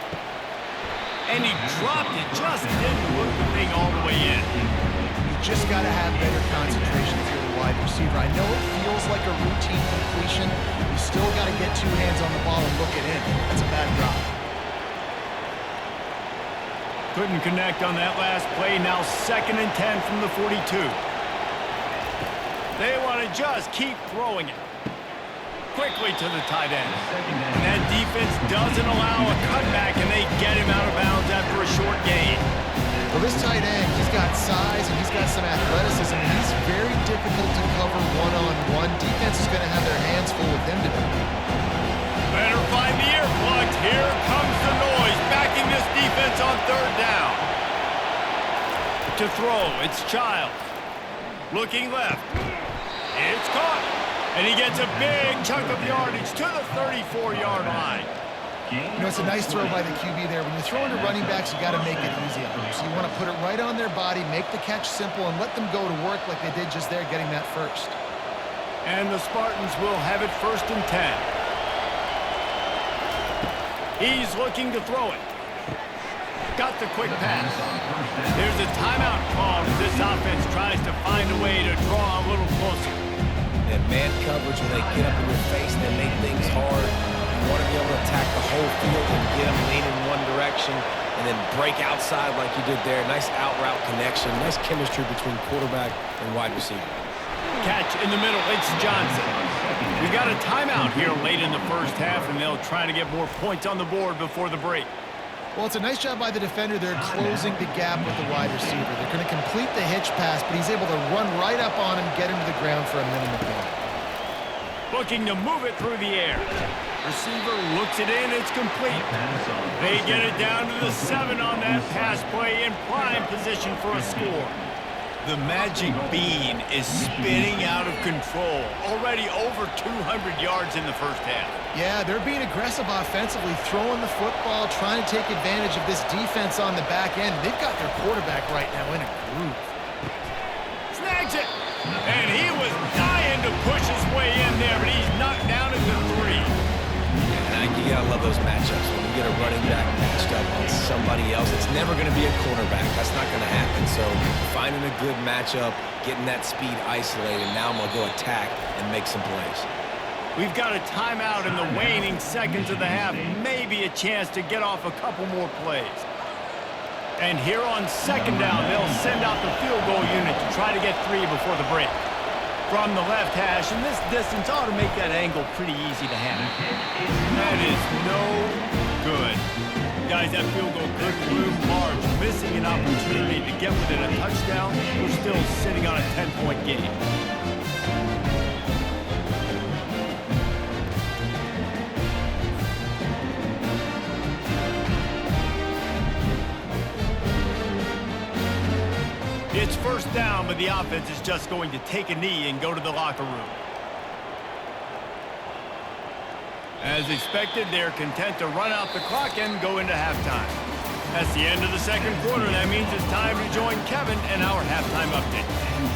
And he dropped it, just didn't look the thing all the way in. You just got to have better concentration if you're the wide receiver. I know it feels like a routine completion. You still got to get 2 hands on the ball and look it in. That's a bad drop. Couldn't connect on that last play. Now 2nd and 10 from the 42. They want to just keep throwing it. Quickly to the tight end. And that defense doesn't allow a cutback, and they get him out of bounds after a short gain. Well, this tight end, he's got size and he's got some athleticism. He's very difficult to cover one-on-one. Defense is going to have their hands full with him today. Better find the earplugs. Here comes the noise, backing this defense on 3rd down. To throw, it's Childs. Looking left. It's caught. And he gets a big chunk of yardage to the 34-yard line. You know, it's a nice throw by the QB there. When you're throwing to running backs, you got to make it easy on them. So you want to put it right on their body, make the catch simple, and let them go to work like they did just there, getting that first. And the Spartans will have it 1st and 10. He's looking to throw it. Got the quick pass. There's a timeout call as this offense tries to find a way to draw a little closer. And man coverage, when they get up in your face and they make things hard, you want to be able to attack the whole field and get them leaning one direction and then break outside like you did there. Nice out-route connection, nice chemistry between quarterback and wide receiver. Catch in the middle, it's Johnson. We got a timeout here late in the first half, and they'll try to get more points on the board before the break. Well, it's a nice job by the defender. They're closing the gap with the wide receiver. They're going to complete the hitch pass, but he's able to run right up on him, get him to the ground for a minimum gain. Looking to move it through the air. Receiver looks it in, it's complete. They get it down to the 7 on that pass play, in prime position for a score. The magic bean is spinning out of control. Already over 200 yards in the first half. Yeah, they're being aggressive offensively, throwing the football, trying to take advantage of this defense on the back end. They've got their quarterback right now in a groove. Snags it! And he was dying to push his way in there, but he's knocked down at the 3. And you gotta love those matchups. When you get a running back matched up on somebody else, it's never gonna be a cornerback. That's not gonna happen. So finding a good matchup, getting that speed isolated, now I'm gonna go attack and make some plays. We've got a timeout in the waning seconds of the half. Maybe a chance to get off a couple more plays. And here on 2nd down, they'll send out the field goal unit to try to get 3 before the break. From the left hash, and this distance ought to make that angle pretty easy to handle. That is no good. Guys, that field goal could loom large. Missing an opportunity to get within a touchdown. We're still sitting on a 10-point game. It's 1st down, but the offense is just going to take a knee and go to the locker room. As expected, they're content to run out the clock and go into halftime. That's the end of the 2nd quarter. That means it's time to join Kevin and our halftime update.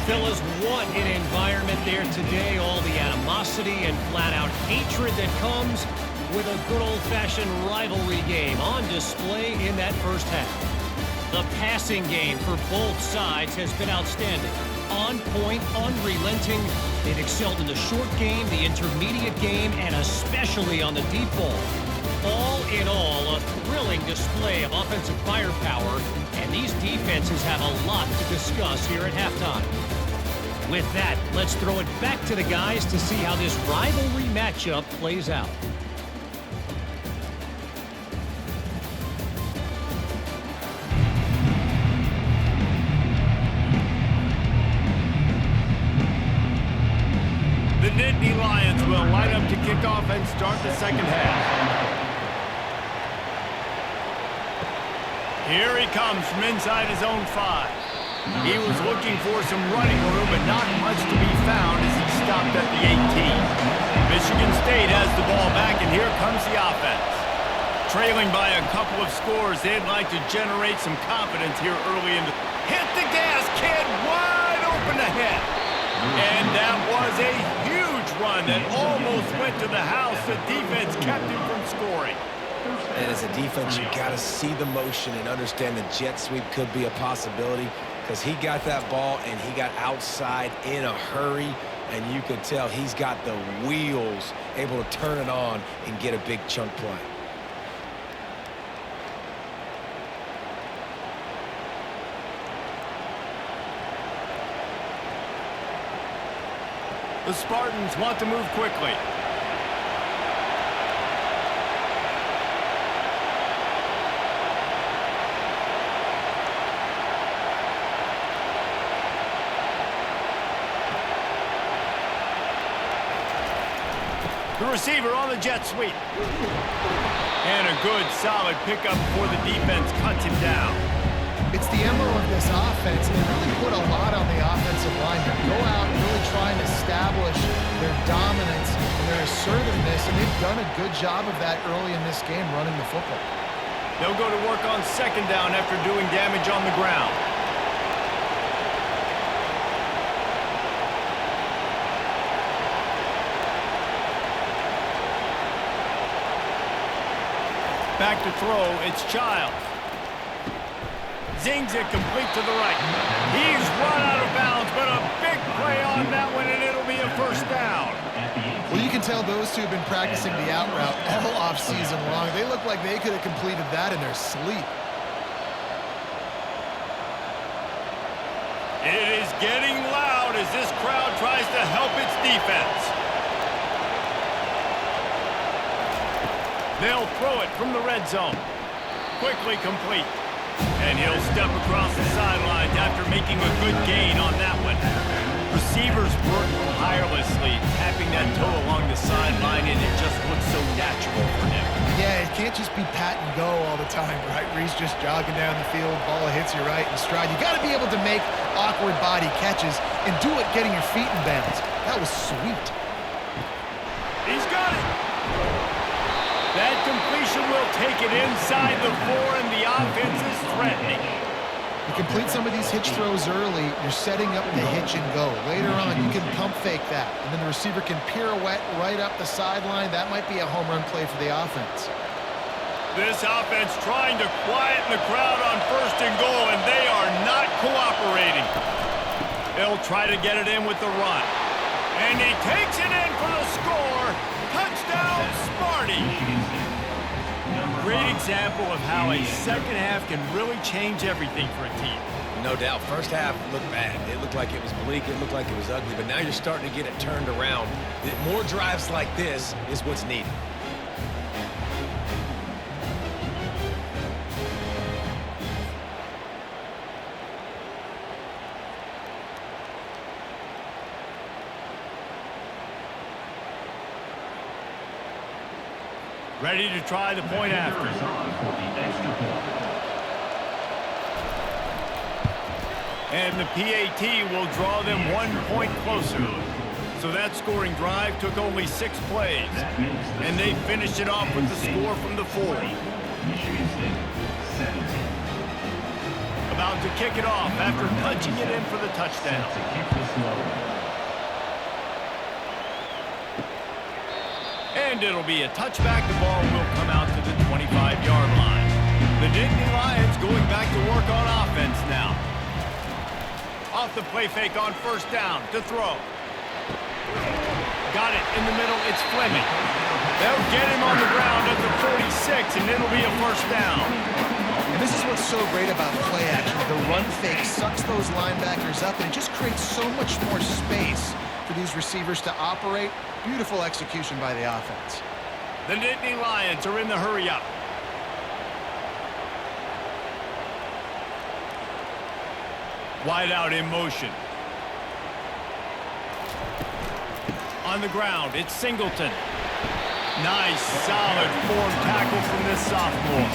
Fellas, what an environment there today. All the animosity and flat-out hatred that comes with a good old-fashioned rivalry game on display in that first half. The passing game for both sides has been outstanding. On point, unrelenting. They've excelled in the short game, the intermediate game, and especially on the deep ball. All in all, a thrilling display of offensive firepower, and these defenses have a lot to discuss here at halftime. With that, let's throw it back to the guys to see how this rivalry matchup plays out. The Nittany Lions will line up to kick off and start the second half. Here he comes from inside his own 5. He was looking for some running room, but not much to be found as he stopped at the 18. Michigan State has the ball back, and here comes the offense. Trailing by a couple of scores, they'd like to generate some confidence here early in the... Hit the gas, kid! Wide open ahead. And that was a huge run that almost went to the house. The defense kept him from scoring. And as a defense, you got to see the motion and understand the jet sweep could be a possibility, because he got that ball and he got outside in a hurry, and you could tell he's got the wheels able to turn it on and get a big chunk play. The Spartans want to move quickly. The receiver on the jet sweep. And a good, solid pickup before the defense cuts him down. It's the MO of this offense. They really put a lot on the offensive line to go out and really try and establish their dominance and their assertiveness, and they've done a good job of that early in this game running the football. They'll go to work on second down after doing damage on the ground. Back to throw, it's Childs. Zings it complete to the right. He's run out of bounds, but a big play on that one, and it'll be a first down. Well, you can tell those two have been practicing the out route all off-season long. They look like they could have completed that in their sleep. It is getting loud as this crowd tries to help its defense. They'll throw it from the red zone. Quickly complete. And he'll step across the sidelines after making a good gain on that one. Receivers work tirelessly, tapping that toe along the sideline, and it just looks so natural for him. Yeah, it can't just be pat and go all the time, right? Where he's just jogging down the field, ball hits you right in stride. You got to be able to make awkward body catches and do it getting your feet in bounds. That was sweet. He's got it. That completion will take it inside the 4, and the offense is threatening. You complete some of these hitch throws early, you're setting up the hitch and go. Later on, you can pump fake that, and then the receiver can pirouette right up the sideline. That might be a home run play for the offense. This offense trying to quieten the crowd on first and goal, and they are not cooperating. They'll try to get it in with the run. And he takes it in for the score. Touchdown, Sparty. Great example of how a second half can really change everything for a team. No doubt. First half looked bad. It looked like it was bleak. It looked like it was ugly. But now you're starting to get it turned around. More drives like this is what's needed. Ready to try the point after. And the PAT will draw them 1 point closer. So that scoring drive took only 6 plays. And they finished it off with the score from the 4. About to kick it off after punching it in for the touchdown. And it'll be a touchback. The ball will come out to the 25-yard line. The Nittany Lions going back to work on offense now. Off the play fake on first down to throw. Got it in the middle. It's Fleming. They'll get him on the ground at the 46, and it'll be a first down. And this is what's so great about play action. The run fake sucks those linebackers up, and it just creates so much more space for these receivers to operate. Beautiful execution by the offense. The Nittany Lions are in the hurry-up. Wide out in motion. On the ground, it's Singleton. Nice, solid form tackle from this sophomore.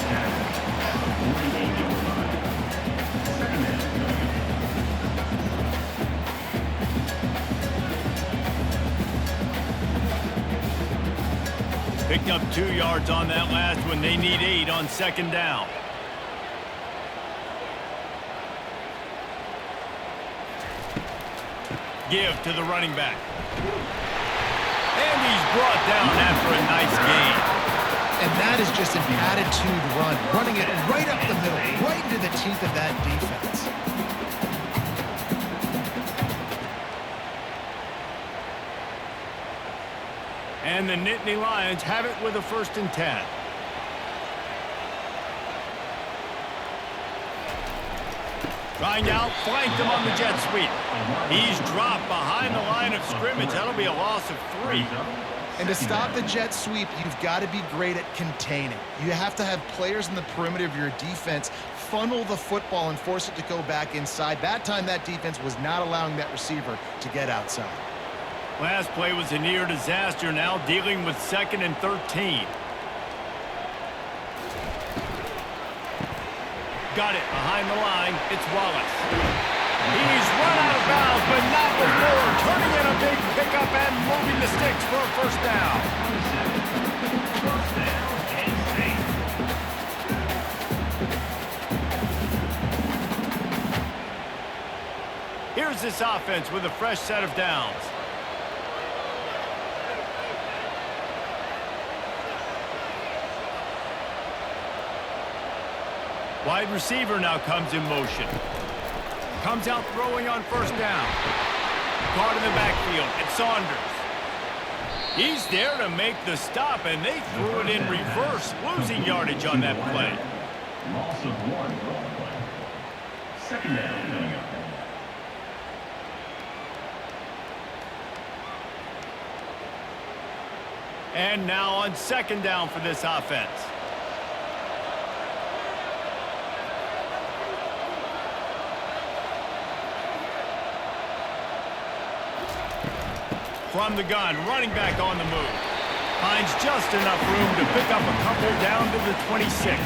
Picked up 2 yards on that last one. They need 8 on second down. Give to the running back. And he's brought down after a nice gain. And that is just an attitude run, running it right up the middle, right into the teeth of that defense. And the Nittany Lions have it with a 1st and 10. Trying out, flanked him on the jet sweep. He's dropped behind the line of scrimmage. That'll be a loss of 3. And to stop the jet sweep, you've got to be great at containing. You have to have players in the perimeter of your defense funnel the football and force it to go back inside. That time, that defense was not allowing that receiver to get outside. Last play was a near disaster, now dealing with 2nd and 13. Got it behind the line. It's Wallace. He's run out of bounds, but not before turning in a big pickup and moving the sticks for a first down. Here's this offense with a fresh set of downs. Wide receiver now comes in motion. Comes out throwing on first down. Caught in the backfield. It's Saunders. He's there to make the stop, and they threw it in reverse, losing yardage on that play. Loss of 1. Second down coming up. And now on second down for this offense. From the gun, running back on the move. Finds just enough room to pick up a couple down to the 26.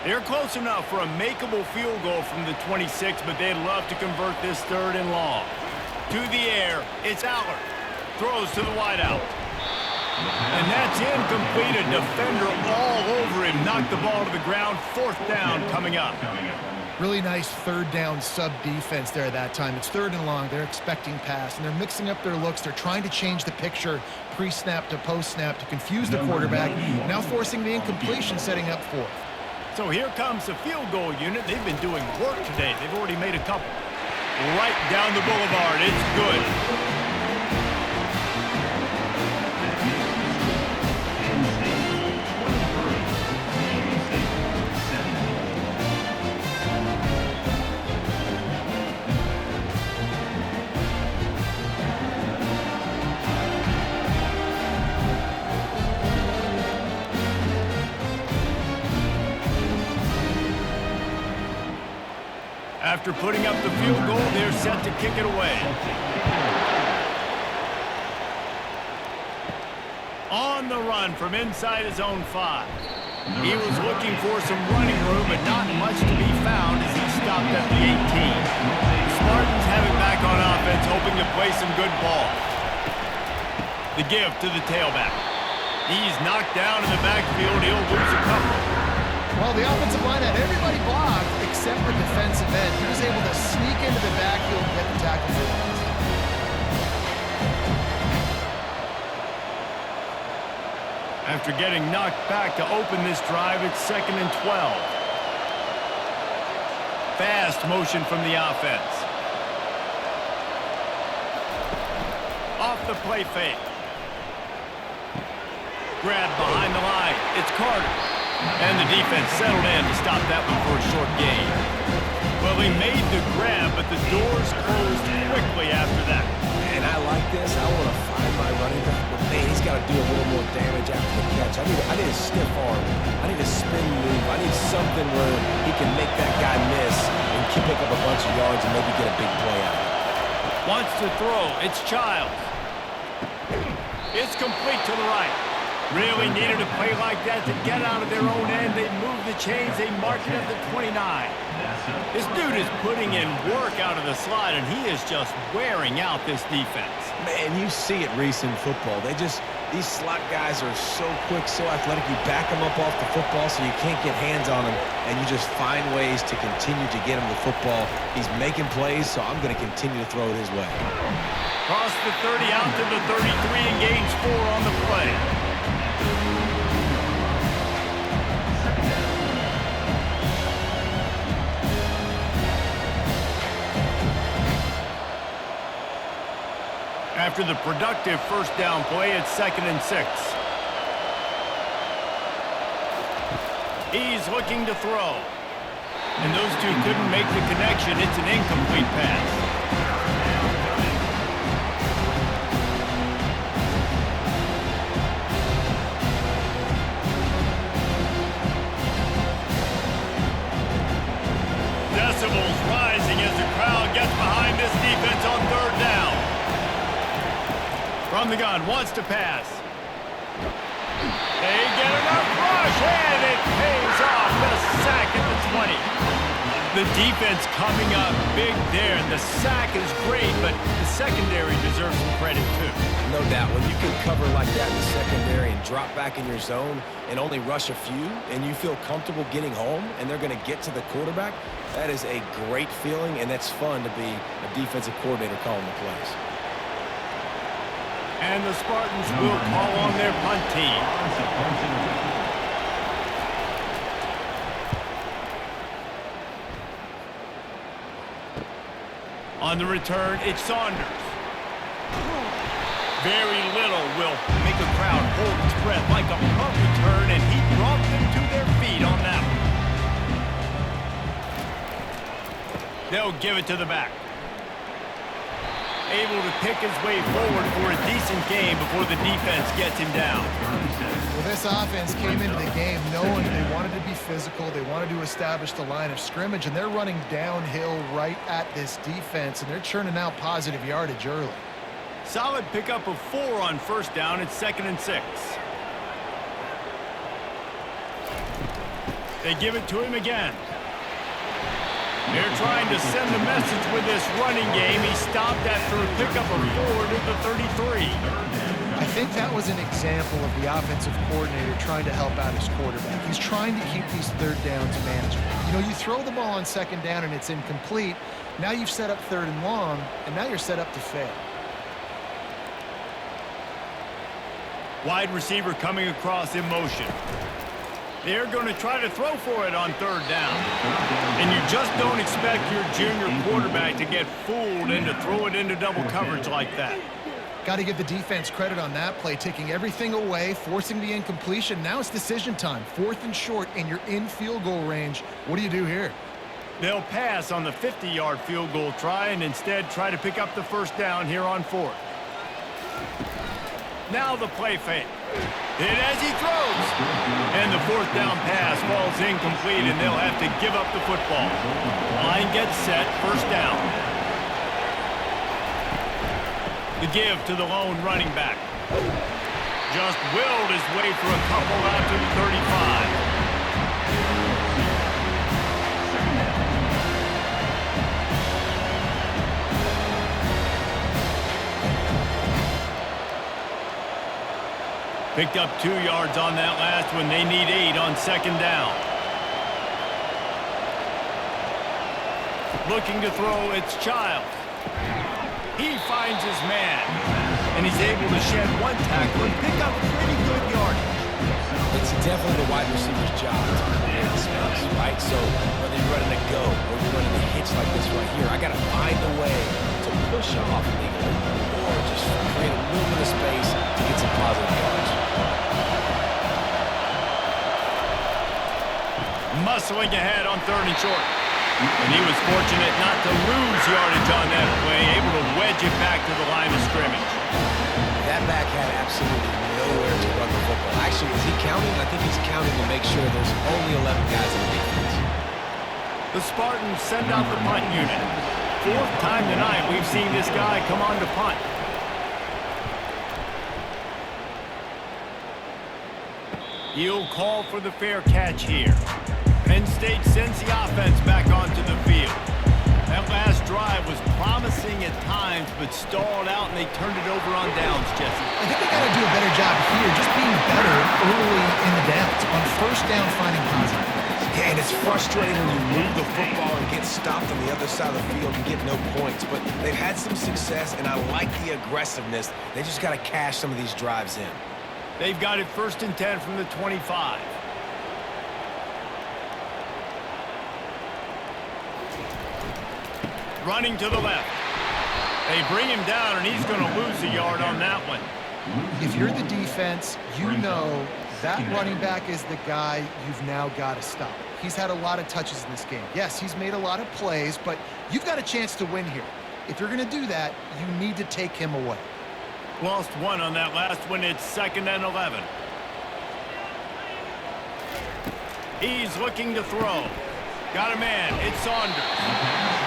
They're close enough for a makeable field goal from the 26, but they'd love to convert this 3rd and long. To the air, it's Allard. Throws to the wideout. And that's incomplete. A defender all over him. Knocked the ball to the ground. 4th down coming up. Really nice 3rd down sub-defense there that time. It's 3rd and long. They're expecting pass, and they're mixing up their looks. They're trying to change the picture pre-snap to post-snap to confuse the quarterback, now forcing the incompletion, setting up 4th. So here comes the field goal unit. They've been doing work today. They've already made a couple. Right down the boulevard. It's good. After putting up the field goal, they're set to kick it away. On the run from inside his own 5. He was looking for some running room, but not much to be found as he stopped at the 18. The Spartans have it back on offense, hoping to play some good ball. The give to the tailback. He's knocked down in the backfield. He'll lose a couple. Well, the offensive line had everybody blocked except the defensive end. He was able to sneak into the backfield and get the tackle for loss. After getting knocked back to open this drive, it's 2nd and 12. Fast motion from the offense. Off the play fake. Grab behind the line. It's Carter. And the defense settled in to stop that one for a short gain. Well, he made the grab, but the doors closed quickly after that. And I like this. I want to find my running back, but man, he's got to do a little more damage after the catch. I need a stiff arm. I need a spin move. I need something where he can make that guy miss and pick up a bunch of yards and maybe get a big play out of it. Wants to throw. It's Childs. It's complete to the right. Really needed a play like that to get out of their own end. They move the chains. They mark it at the 29. This dude is putting in work out of the slot, and he is just wearing out this defense. Man, you see it, Reese, in football. These slot guys are so quick, so athletic. You back them up off the football so you can't get hands on them, and you just find ways to continue to get him the football. He's making plays, so I'm going to continue to throw it his way. Cross the 30 out to the 33 and gains 4 on the play. After the productive first down play, it's 2nd and 6. He's looking to throw. And those two couldn't make the connection. It's an incomplete pass. Decibels rising as the crowd gets behind this defense on 3rd down. From the gun, wants to pass. They get enough rush, and it pays off. The sack at the 20. The defense coming up big there, and the sack is great, but the secondary deserves some credit too. No doubt. When you can cover like that in the secondary and drop back in your zone and only rush a few, and you feel comfortable getting home, and they're going to get to the quarterback, that is a great feeling, and that's fun to be a defensive coordinator calling the plays. And the Spartans will call on their punt team. On the return, it's Saunders. Very little will make a crowd hold its breath like a punt return, and he brought them to their feet on that one. They'll give it to the back. Able to pick his way forward for a decent game before the defense gets him down. Well, this offense came into the game knowing they wanted to be physical. They wanted to establish the line of scrimmage, and they're running downhill right at this defense, and they're churning out positive yardage early. Solid pickup of 4 on 1st down. It's 2nd and 6. They give it to him again. They're trying to send a message with this running game. He stopped after a pickup of 4 to the 33. I think that was an example of the offensive coordinator trying to help out his quarterback. He's trying to keep these 3rd downs manageable. You know, you throw the ball on 2nd down and it's incomplete. Now you've set up 3rd and long, and now you're set up to fail. Wide receiver coming across in motion. They're going to try to throw for it on 3rd down. And you just don't expect your junior quarterback to get fooled and to throw it into double coverage like that. Got to give the defense credit on that play, taking everything away, forcing the incompletion. Now it's decision time. 4th and short, and you're in field goal range. What do you do here? They'll pass on the 50-yard field goal try and instead try to pick up the 1st down here on 4th. Now the play fake. And as he throws, and the 4th down pass falls incomplete, and they'll have to give up the football. Line gets set, 1st down. The give to the lone running back. Just willed his way for a couple out to the 35. Picked up 2 yards on that last one. They need 8 on 2nd down. Looking to throw, it's Childs. He finds his man, and he's able to shed 1 tackle and pick up pretty good yardage. It's definitely the wide receiver's job to create the space, right? So whether you're running a go or you're running a hitch like this right here, I got to find a way to push off legally or just create a little bit of space to get some positive yards. Muscling ahead on 3rd and short. And he was fortunate not to lose yardage on that play, able to wedge it back to the line of scrimmage. That back had absolutely nowhere to run the football. Actually, is he counting? I think he's counting to make sure there's only 11 guys in the defense. The Spartans send out the punt unit. 4th time tonight we've seen this guy come on to punt. He'll call for the fair catch here. Penn State sends the offense back onto the field. That last drive was promising at times, but stalled out, and they turned it over on downs, Jesse. I think they got to do a better job here, just being better early in the downs. On 1st down, finding positive plays. Yeah, and it's frustrating when you move the football and get stopped on the other side of the field and get no points. But they've had some success, and I like the aggressiveness. They just got to cash some of these drives in. They've got it 1st and 10 from the 25. Running to the left. They bring him down, and he's going to lose a yard on that one. If you're the defense, you know that running back is the guy you've now got to stop. He's had a lot of touches in this game. Yes, he's made a lot of plays, but you've got a chance to win here. If you're going to do that, you need to take him away. Lost one on that last one. It's 2nd and 11. He's looking to throw. Got a man. It's Saunders.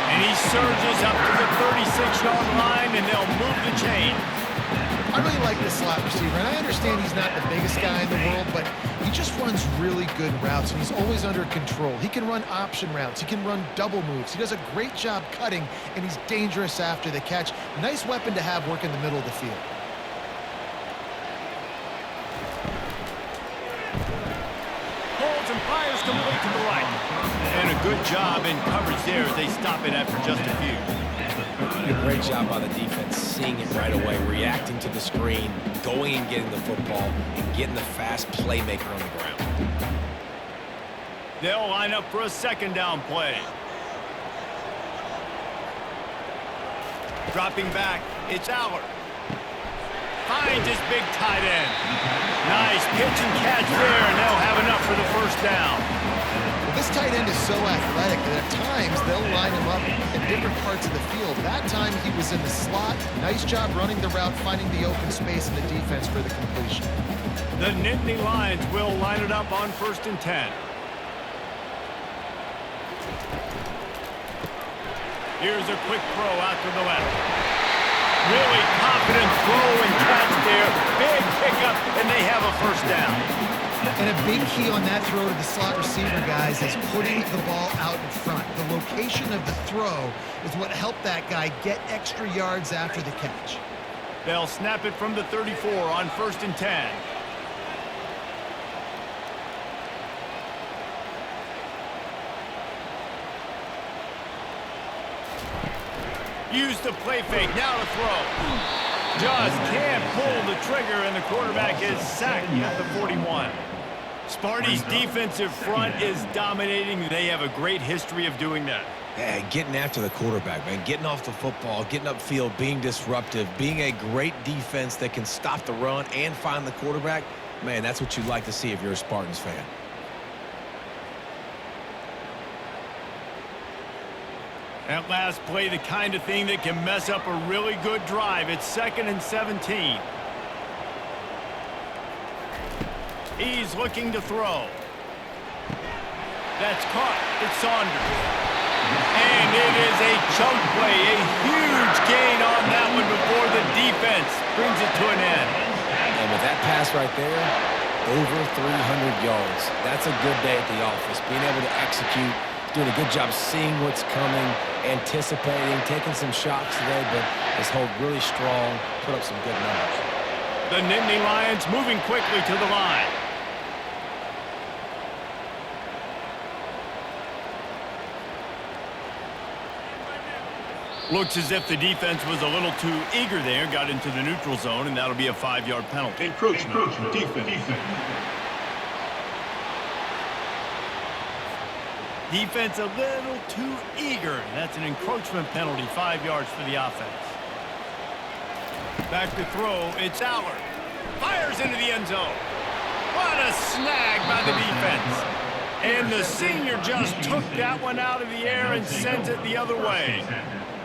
And he surges up to the 36-yard line, and they'll move the chain. I really like this slot receiver, and I understand he's not the biggest guy in the world, but he just runs really good routes, and he's always under control. He can run option routes. He can run double moves. He does a great job cutting, and he's dangerous after the catch. Nice weapon to have work in the middle of the field. Holds and fires complete to the right. And a good job in coverage there as they stop it after just a few. A great job by the defense, seeing it right away, reacting to the screen, going and getting the football, and getting the fast playmaker on the ground. They'll line up for a 2nd down play. Dropping back, it's Allard. Finds his big tight end. Nice pitch and catch there, and they'll have enough for the 1st down. Well, this tight end is so athletic that at times they'll line him up in different parts of the field. That time he was in the slot. Nice job running the route, finding the open space in the defense for the completion. The Nittany Lions will line it up on 1st and 10. Here's a quick throw out to the left. Really confident throw and catch there. Big pickup, and they have a 1st down. And a big key on that throw to the slot receiver, guys, is putting the ball out in front. The location of the throw is what helped that guy get extra yards after the catch. They'll snap it from the 34 on 1st and 10. Use the play fake, now to throw. Just can't pull the trigger, and the quarterback is sacked at the 41. Sparty's defensive front is dominating. They have a great history of doing that. Yeah, getting after the quarterback, man. Getting off the football, getting upfield, being disruptive, being a great defense that can stop the run and find the quarterback. Man, that's what you'd like to see if you're a Spartans fan. That last play, the kind of thing that can mess up a really good drive. It's 2nd and 17. He's looking to throw. That's caught. It's Saunders. And it is a chunk play, a huge gain on that one before the defense brings it to an end. And with that pass right there, over 300 yards. That's a good day at the office. Being able to execute, doing a good job seeing what's coming, anticipating, taking some shots today, but his hold really strong, put up some good numbers. The Nittany Lions moving quickly to the line. Looks as if the defense was a little too eager there, got into the neutral zone, and that'll be a 5-yard penalty. Encroachment, defense. Defense a little too eager. That's an encroachment penalty, 5 yards for the offense. Back to throw, it's Allard. Fires into the end zone. What a snag by the defense. And the senior just took that one out of the air and sent it the other way.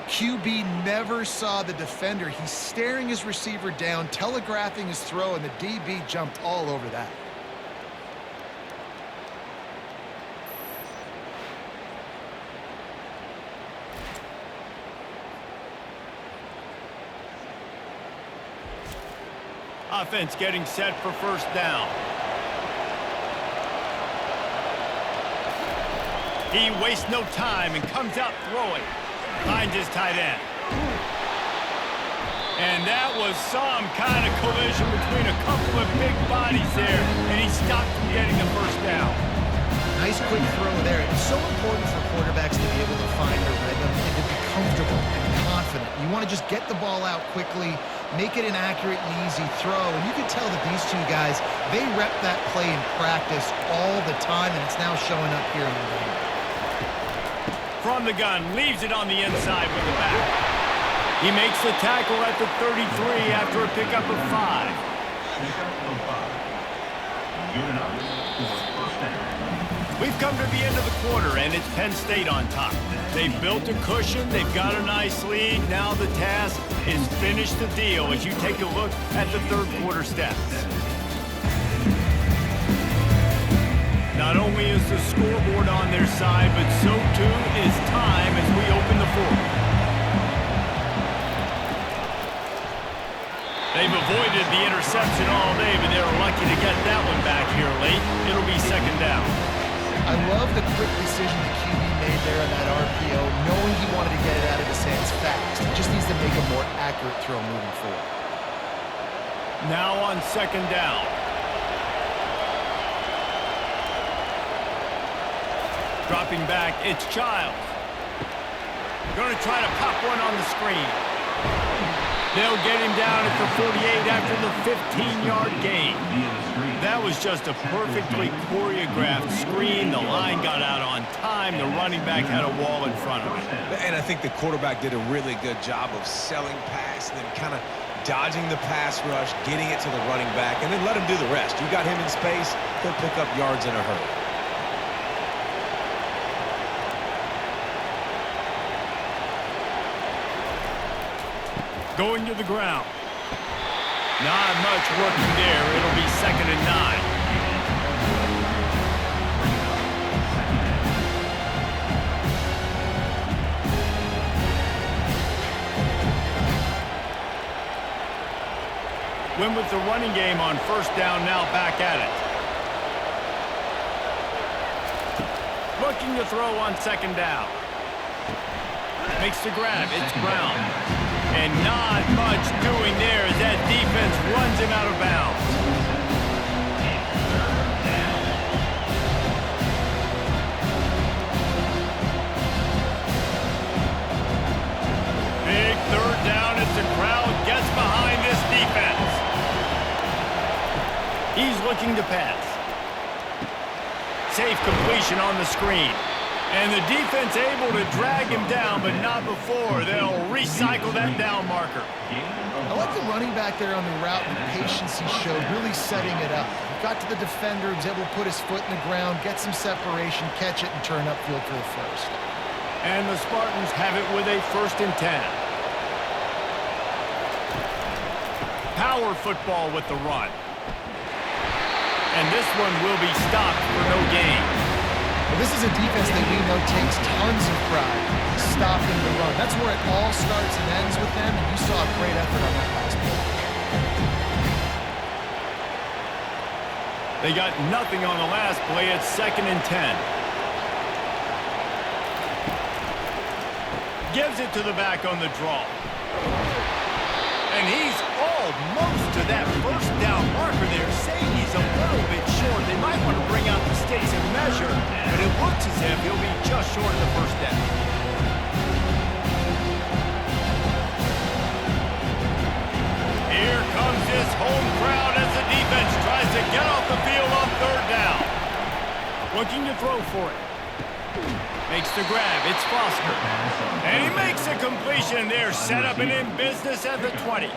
QB never saw the defender. He's staring his receiver down, telegraphing his throw, and the DB jumped all over that. Offense getting set for first down. He wastes no time and comes out throwing. Finds his tight end. And that was some kind of collision between a couple of big bodies there, and he stopped from getting the first down. Nice quick throw there. It's so important for quarterbacks to be able to find their rhythm and to be comfortable and confident. You want to just get the ball out quickly, make it an accurate and easy throw. And you can tell that these two guys, they rep that play in practice all the time, and it's now showing up here in the game. From the gun, leaves it on the inside with the back. He makes the tackle at the 33 after a pickup of 5. We've come to the end of the quarter, and it's Penn State on top. They've built a cushion, they've got a nice lead. Now the task is finish the deal as you take a look at the third quarter stats. Not only is the scoreboard on their side, but so too is time as we open the fourth. They've avoided the interception all day, but they're lucky to get that one back here late. It'll be second down. I love the quick decision the QB made there on that RPO, knowing he wanted to get it out of his hands fast. He just needs to make a more accurate throw moving forward. Now on second down. Dropping back, it's Childs. Going to try to pop one on the screen. They'll get him down at the 48 after the 15-yard gain. That was just a perfectly choreographed screen. The line got out on time. The running back had a wall in front of him. And I think the quarterback did a really good job of selling pass and then kind of dodging the pass rush, getting it to the running back, and then let him do the rest. You got him in space, he'll pick up yards in a hurry. Going to the ground. Not much working there. It'll be second and 9. Win with the running game on first down, now back at it. Looking to throw on second down. Makes the grab. It's Brown. And not much doing there as that defense runs him out of bounds. Big third down as the crowd gets behind this defense. He's looking to pass. Safe completion on the screen. And the defense able to drag him down, but not before. They'll recycle that down marker. I like the running back there on the route and the patience he showed, really setting it up. He got to the defender, was able to put his foot in the ground, get some separation, catch it, and turn upfield for the first. And the Spartans have it with a 1st and 10. Power football with the run. And this one will be stopped for no gain. Well, this is a defense that we know takes tons of pride stopping the run. That's where it all starts and ends with them, and you saw a great effort on that last play. They got nothing on the last play. It's 2nd and 10. Gives it to the back on the draw. And he's almost to that first down marker there, saying he's a little bit short. They might want to bring out the sticks and measure, but it looks as if he'll be just short of the first down. Here comes this home crowd as the defense tries to get off the field on third down. Looking to throw for it. Makes the grab. It's Foster. And he makes a completion there. Set up and in business at the 20.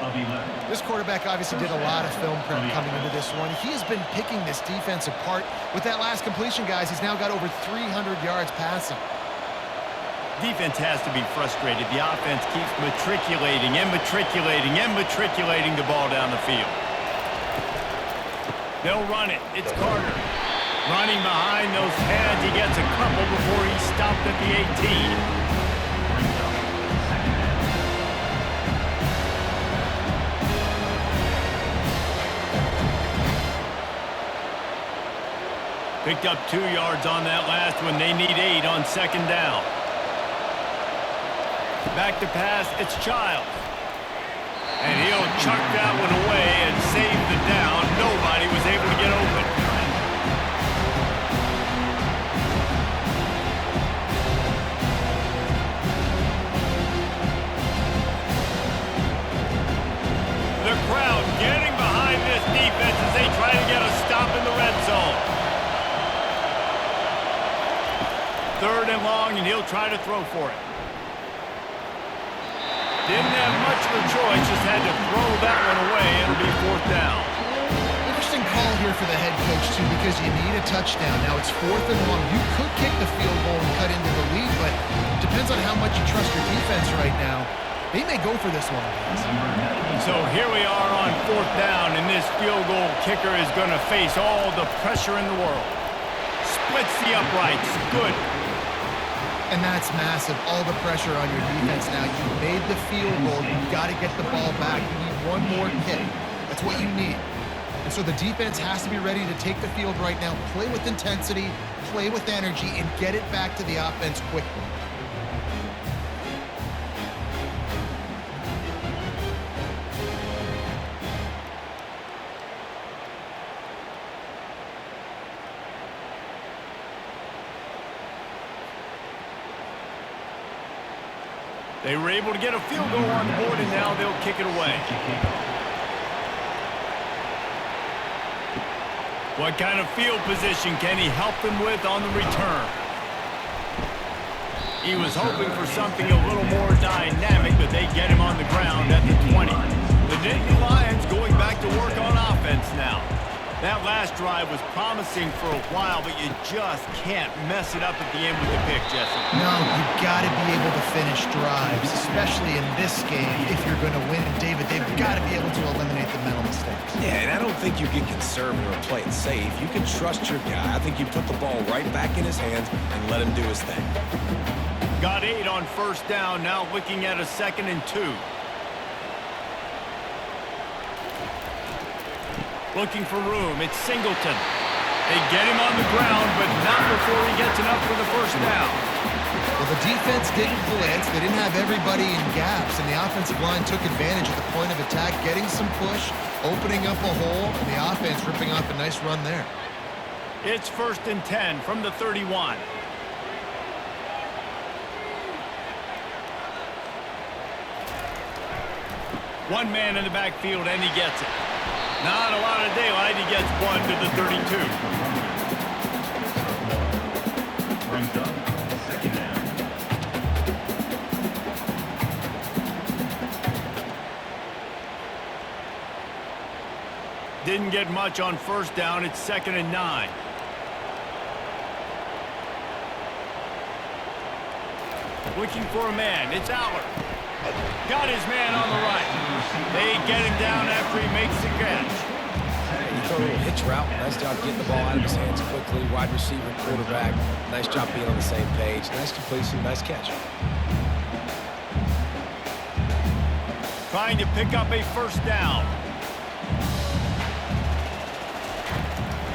This quarterback obviously did a lot of film prep coming into this one. He has been picking this defense apart. With that last completion, guys, he's now got over 300 yards passing. Defense has to be frustrated. The offense keeps matriculating and matriculating and matriculating the ball down the field. They'll run it. It's Carter. Running behind those pads. He gets a couple before he stopped at the 18. Picked up 2 yards on that last one. They need 8 on second down. Back to pass. It's Childs. And he'll chuck that one away and save the down. Nobody was able to get open. The crowd getting behind this defense as they try to get a stop in the red zone. 3rd and long, and he'll try to throw for it. Didn't have much of a choice, just had to throw that one away. It'll be 4th down. Interesting call here for the head coach, too, because you need a touchdown. Now it's 4th and long. You could kick the field goal and cut into the lead, but it depends on how much you trust your defense right now. They may go for this one. So here we are on 4th down, and this field goal kicker is going to face all the pressure in the world. Splits the uprights. Good. And that's massive. All the pressure on your defense now. You made the field goal. You've got to get the ball back. You need one more kick. That's what you need. And so the defense has to be ready to take the field right now, play with intensity, play with energy, and get it back to the offense quickly. They were able to get a field goal on the board, and now they'll kick it away. What kind of field position can he help them with on the return? He was hoping for something a little more dynamic, but they get him on the ground at the 20. The Nittany Lions going back to work on offense now. That last drive was promising for a while, but you just can't mess it up at the end with the pick, Jesse. No, you've got to be able to finish drives, especially in this game. If you're going to win, David, they've got to be able to eliminate the mental mistakes. Yeah, and I don't think you get conservative or play it safe. You can trust your guy. I think you put the ball right back in his hands and let him do his thing. Got 8 on 1st down, now looking at a 2nd and 2. Looking for room. It's Singleton. They get him on the ground, but not before he gets enough for the 1st down. Well, the defense didn't blitz. They didn't have everybody in gaps, and the offensive line took advantage at the point of attack, getting some push, opening up a hole, and the offense ripping off a nice run there. It's 1st and 10 from the 31. One man in the backfield, and he gets it. Not a lot of daylight. He gets 1 to the 32. Brings up 2nd down. Didn't get much on 1st down. It's 2nd and 9. Looking for a man. It's Aller. Got his man on the right. They get him down after he makes the catch. He threw a little hitch route. Nice job getting the ball out of his hands quickly. Wide receiver, quarterback. Nice job being on the same page. Nice completion, nice catch. Trying to pick up a 1st down.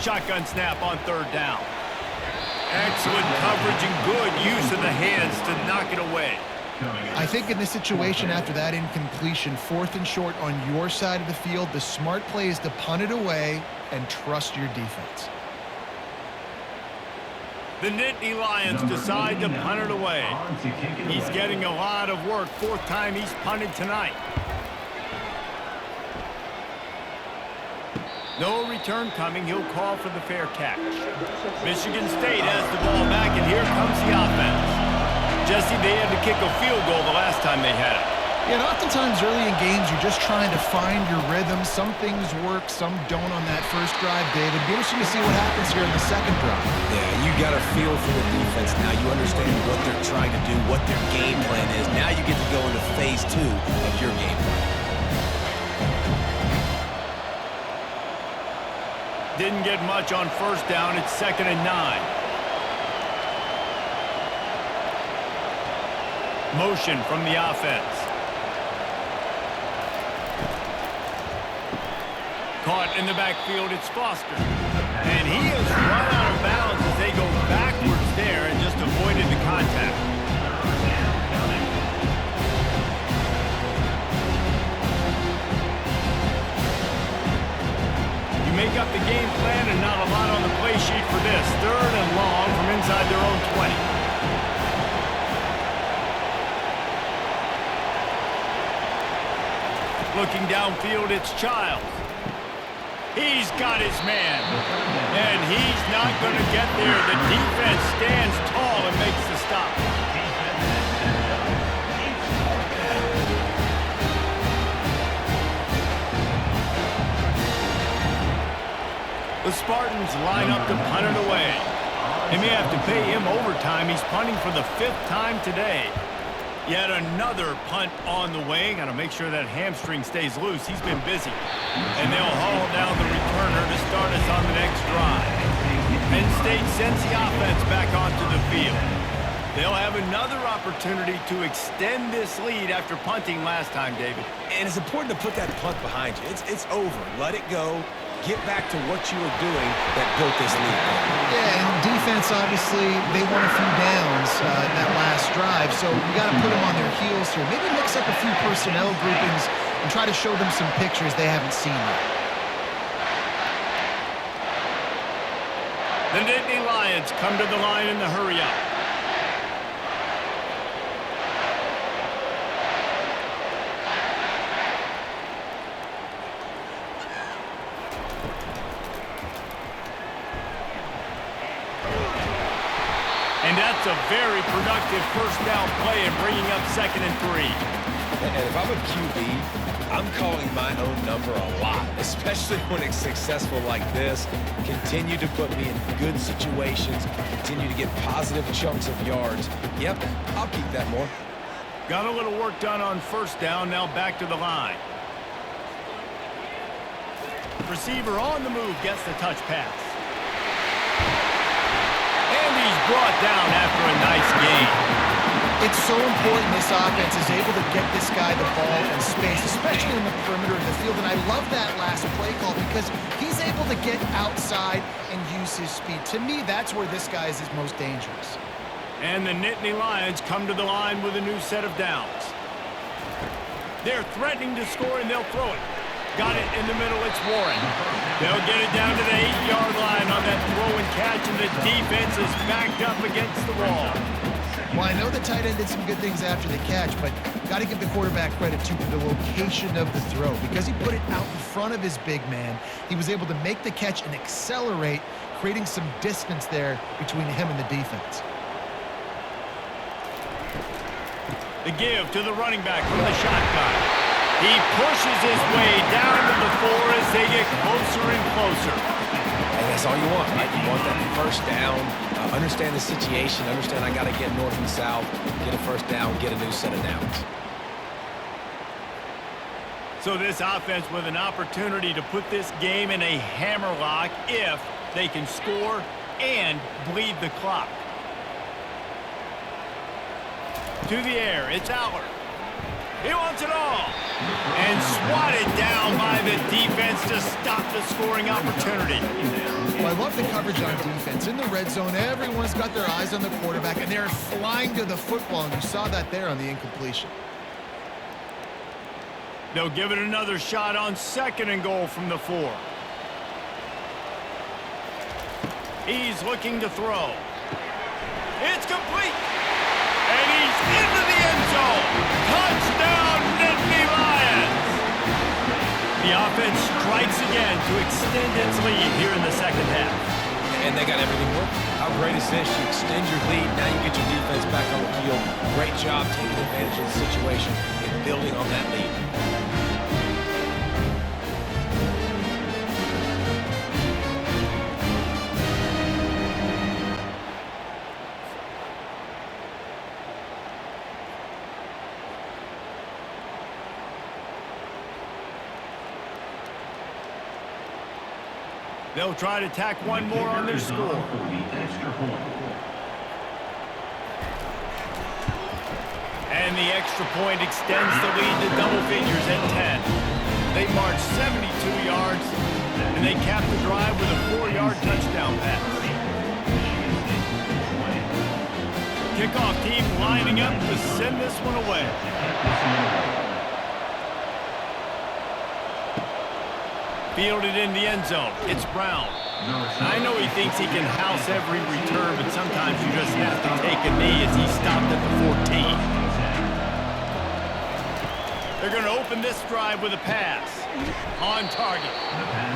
Shotgun snap on 3rd down. Excellent coverage and good use of the hands to knock it away. I think in this situation, after that incompletion, 4th and short on your side of the field, the smart play is to punt it away and trust your defense. The Nittany Lions decide to punt it away. He's getting a lot of work. 4th time he's punted tonight. No return coming. He'll call for the fair catch. Michigan State has the ball back, and here comes the offense. Jesse, they had to kick a field goal the last time they had it. Yeah, and oftentimes early in games, you're just trying to find your rhythm. Some things work, some don't on that first drive, David. Be interesting to see what happens here in the second drive. Yeah, you got a feel for the defense now. You understand what they're trying to do, what their game plan is. Now you get to go into phase 2 of your game plan. Didn't get much on first down. It's 2nd and 9. Motion from the offense. Caught in the backfield, it's Foster. And he is run out of bounds as they go backwards there and just avoided the contact. You make up the game plan and not a lot on the play sheet for this. 3rd and long from inside their own 20. Looking downfield, it's Childs. He's got his man, and he's not going to get there. The defense stands tall and makes the stop. The Spartans line up to punt it away. They may have to pay him overtime. He's punting for the 5th time today. Yet another punt on the way. Got to make sure that hamstring stays loose. He's been busy. And they'll haul down the returner to start us on the next drive. Penn State sends the offense back onto the field. They'll have another opportunity to extend this lead after punting last time, David. And it's important to put that punt behind you. It's over. Let it go. Get back to what you were doing that built this lead. Yeah, and defense, obviously, they won a few downs in that last drive, so you got to put them on their heels here. Maybe mix up a few personnel groupings and try to show them some pictures they haven't seen yet. The Nittany Lions come to the line in the hurry-up. And that's a very productive first down play and bringing up 2nd and 3. And if I'm a QB, I'm calling my own number a lot, especially when it's successful like this. Continue to put me in good situations, continue to get positive chunks of yards. Yep, I'll keep that more. Got a little work done on first down, now back to the line. Receiver on the move, gets the touch pass. And he's brought down after a nice gain. It's so important this offense is able to get this guy the ball in space, especially in the perimeter of the field. And I love that last play call because he's able to get outside and use his speed. To me, that's where this guy is his most dangerous. And the Nittany Lions come to the line with a new set of downs. They're threatening to score, and they'll throw it. Got it in the middle, it's Warren. They'll get it down to the 8-yard line on that throw and catch, and the defense is backed up against the wall. Well, I know the tight end did some good things after the catch, but got to give the quarterback credit, too, for the location of the throw. Because he put it out in front of his big man, he was able to make the catch and accelerate, creating some distance there between him and the defense. The give to the running back from the shotgun. He pushes his way down to the 4 as they get closer and closer. And that's all you want, right? You want that first down, understand the situation, understand I got to get north and south, get a first down, get a new set of downs. So this offense with an opportunity to put this game in a hammerlock if they can score and bleed the clock. To the air, it's Aller. He wants it all. And swatted down by the defense to stop the scoring opportunity. Well, I love the coverage on defense. In the red zone, everyone's got their eyes on the quarterback, and they're flying to the football, and you saw that there on the incompletion. They'll give it another shot on 2nd and goal from the 4. He's looking to throw. It's complete. And he's into the end zone. Touchdown, Nittany Lions. The offense strikes again to extend its lead here in the second half. And they got everything working. How great is this? You extend your lead, now you get your defense back on the field. Great job taking advantage of the situation and building on that lead. They'll try to tack one more on their score. And the extra point extends the lead to double figures at 10. They march 72 yards, and they cap the drive with a 4-yard touchdown pass. Kickoff team lining up to send this one away. Fielded in the end zone. It's Brown. I know he thinks he can house every return, but sometimes you just have to take a knee as he stopped at the 14. They're going to open this drive with a pass. On target.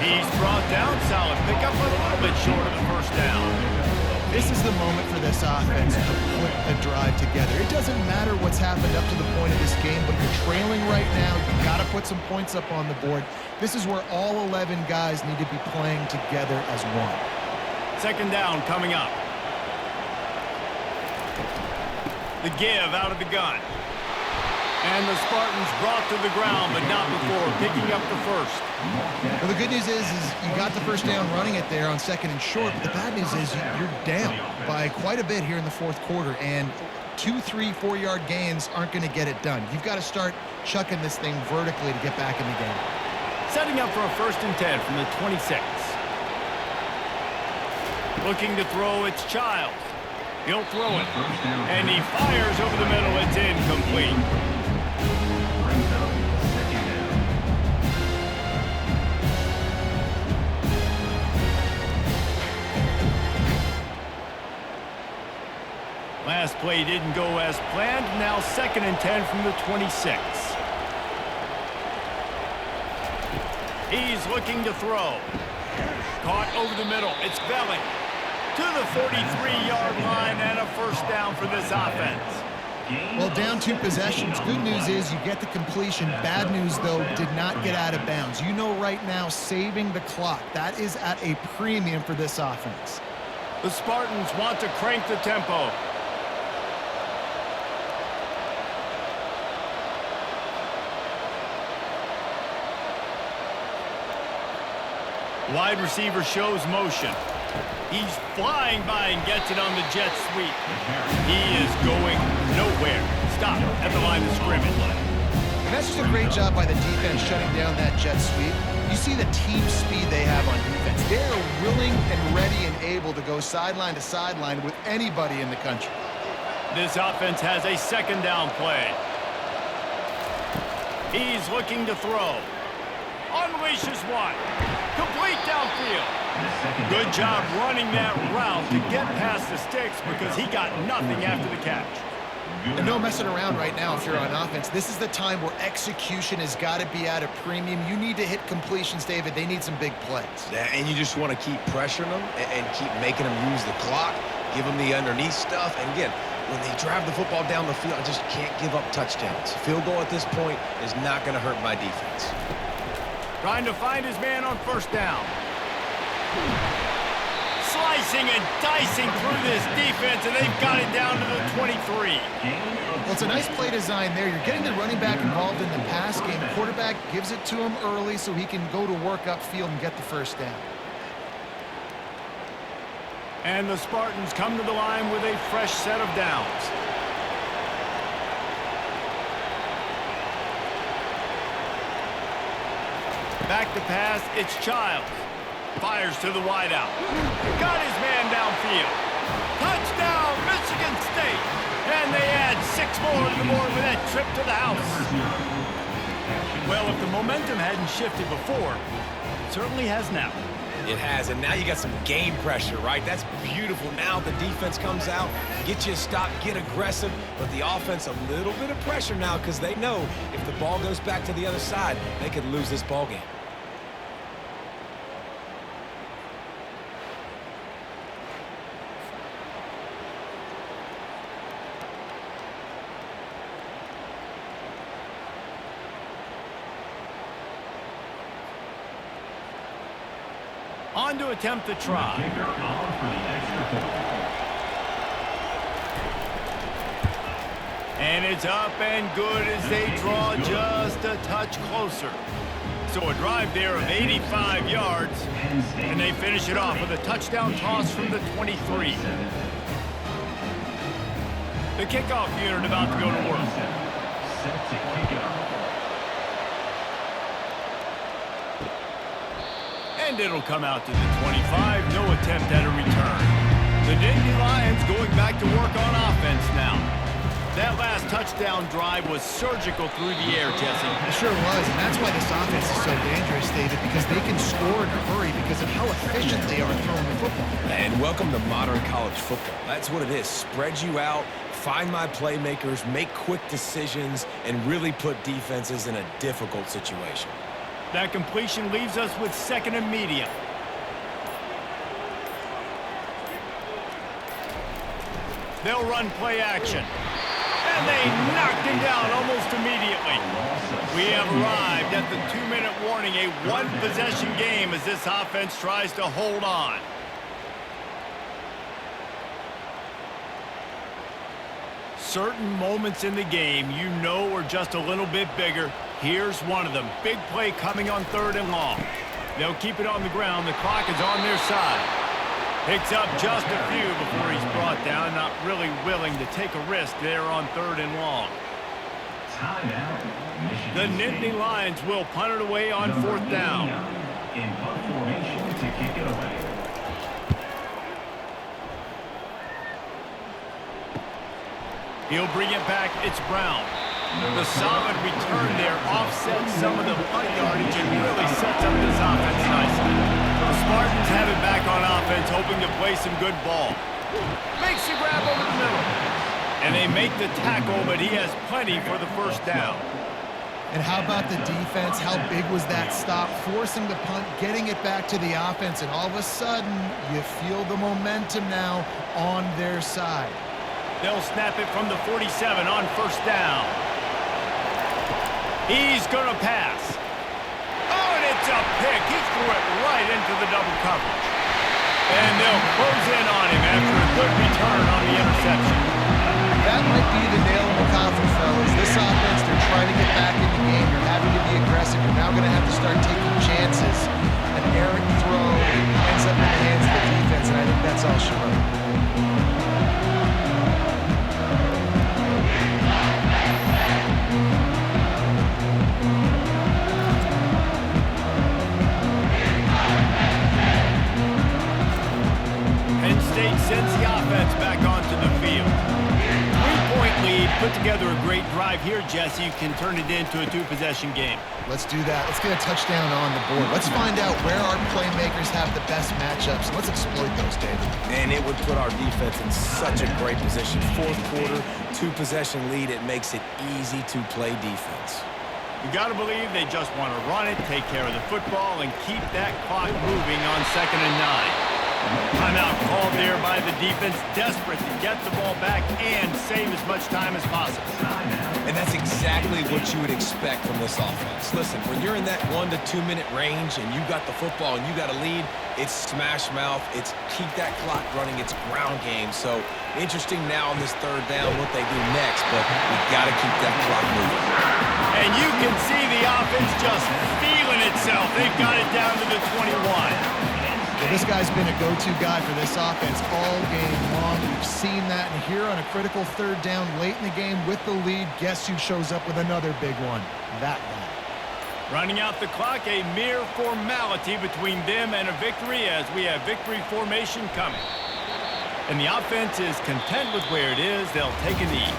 He's brought down. Solid pickup, but a little bit short of the first down. This is the moment for this offense to put a drive together. It doesn't matter what's happened up to the point of this game, but you're trailing right now. You've got to put some points up on the board. This is where all 11 guys need to be playing together as one. Second down coming up. The give out of the gun. And the Spartans brought to the ground, but not before picking up the first. Well, the good news is you got the first down running it there on second and short, but the bad news is you're down by quite a bit here in the fourth quarter, and 2, 3, 4-yard gains aren't going to get it done. You've got to start chucking this thing vertically to get back in the game. Setting up for a 1st and 10 from the 26. Looking to throw, it's Child. He'll throw it, and he fires over the middle. It's incomplete. Last play didn't go as planned. Now 2nd and 10 from the 26. He's looking to throw. Caught over the middle. It's Belling to the 43-yard line and a first down for this offense. Well, down 2 possessions. Good news is you get the completion. Bad news, though, did not get out of bounds. You know right now, saving the clock, that is at a premium for this offense. The Spartans want to crank the tempo. Wide receiver shows motion. He's flying by and gets it on the jet sweep. He is going nowhere. Stop at the line of scrimmage. And that's just a great job by the defense shutting down that jet sweep. You see the team speed they have on defense. They are willing and ready and able to go sideline to sideline with anybody in the country. This offense has a 2nd down play. He's looking to throw. Unleashes one. Complete downfield. Good job running that route to get past the sticks because he got nothing after the catch. And no messing around right now if you're on offense. This is the time where execution has got to be at a premium. You need to hit completions, David. They need some big plays. Yeah, and you just want to keep pressuring them and keep making them use the clock, give them the underneath stuff. And again, when they drive the football down the field, I just can't give up touchdowns. Field goal at this point is not going to hurt my defense. Trying to find his man on 1st down. Slicing and dicing through this defense, and they've got it down to the 23. Well, it's a nice play design there. You're getting the running back involved in the pass game. The quarterback gives it to him early so he can go to work upfield and get the first down. And the Spartans come to the line with a fresh set of downs. Back to pass, it's Childs. Fires to the wideout. Got his man downfield. Touchdown, Michigan State. And they add 6 more to the board with that trip to the house. Well, if the momentum hadn't shifted before, it certainly has now. It has, and now you got some game pressure, right? That's beautiful. Now the defense comes out, get you a stop, get aggressive, but the offense a little bit of pressure now because they know if the ball goes back to the other side, they could lose this ball game. On to attempt the try. Kicker on for the extra point. And it's up and good as they draw just a touch closer. So a drive there of 85 yards, and they finish it off with a touchdown toss from the 23. The kickoff unit about to go to work. Set to kick off. And it'll come out to the 25. No attempt at a return. The Nittany Lions going back to work on offense now. That last touchdown drive was surgical through the air, Jesse. It sure was, and that's why this offense is so dangerous, David, because they can score in a hurry because of how efficient they are throwing the football. And welcome to modern college football. That's what it is. Spread you out, find my playmakers, make quick decisions, and really put defenses in a difficult situation. That completion leaves us with second and medium. They'll run play action. And they knocked him down almost immediately. We have arrived at the 2-minute warning, a one-possession game as this offense tries to hold on. Certain moments in the game you know are just a little bit bigger. Here's one of them. Big play coming on 3rd and long. They'll keep it on the ground. The clock is on their side. Picks up just a few before he's brought down. Not really willing to take a risk there on 3rd and long. Timeout. The Nittany Lions will punt it away on 4th down. In punt formation to kick it away. He'll bring it back. It's Brown. The solid return there offsets some of the punt yardage and really sets up this offense nicely. The Spartans have it back on offense, hoping to play some good ball. Makes the grab over the middle. And they make the tackle, but he has plenty for the 1st down. And how about the defense? How big was that stop? Forcing the punt, getting it back to the offense, and all of a sudden, you feel the momentum now on their side. They'll snap it from the 47 on 1st down. He's going to pass. Oh, and it's a pick. He threw it right into the double coverage. And they'll close in on him after a good return on the interception. That might be the nail in the coffin, fellas. This offense, they're trying to get back in the game. You're having to be aggressive. You're now going to have to start taking chances. An errant throw ends up in the hands of the defense, and I think that's all she wrote. Penn State sends the offense back onto the field. 3-point lead, put together a great drive here, Jesse. You can turn it into a 2-possession game. Let's do that. Let's get a touchdown on the board. Let's find out where our playmakers have the best matchups. Let's exploit those, David. And it would put our defense in such a great position. 4th quarter, 2-possession lead. It makes it easy to play defense. You got to believe they just want to run it, take care of the football, and keep that clock moving on 2nd and 9. Timeout called there by the defense, desperate to get the ball back and save as much time as possible. And that's exactly what you would expect from this offense. Listen, when you're in that 1 to 2 minute range and you got the football and you got a lead, it's smash mouth, it's keep that clock running, it's ground game. So interesting now on this 3rd down what they do next, but we got to keep that clock moving. And you can see the offense just feeling itself. They've got it down to the 21. Well, this guy's been a go-to guy for this offense all game long. We've seen that, and here on a critical 3rd down late in the game with the lead, guess who shows up with another big one? That guy. Running out the clock, a mere formality between them and a victory as we have victory formation coming. And the offense is content with where it is. They'll take a knee.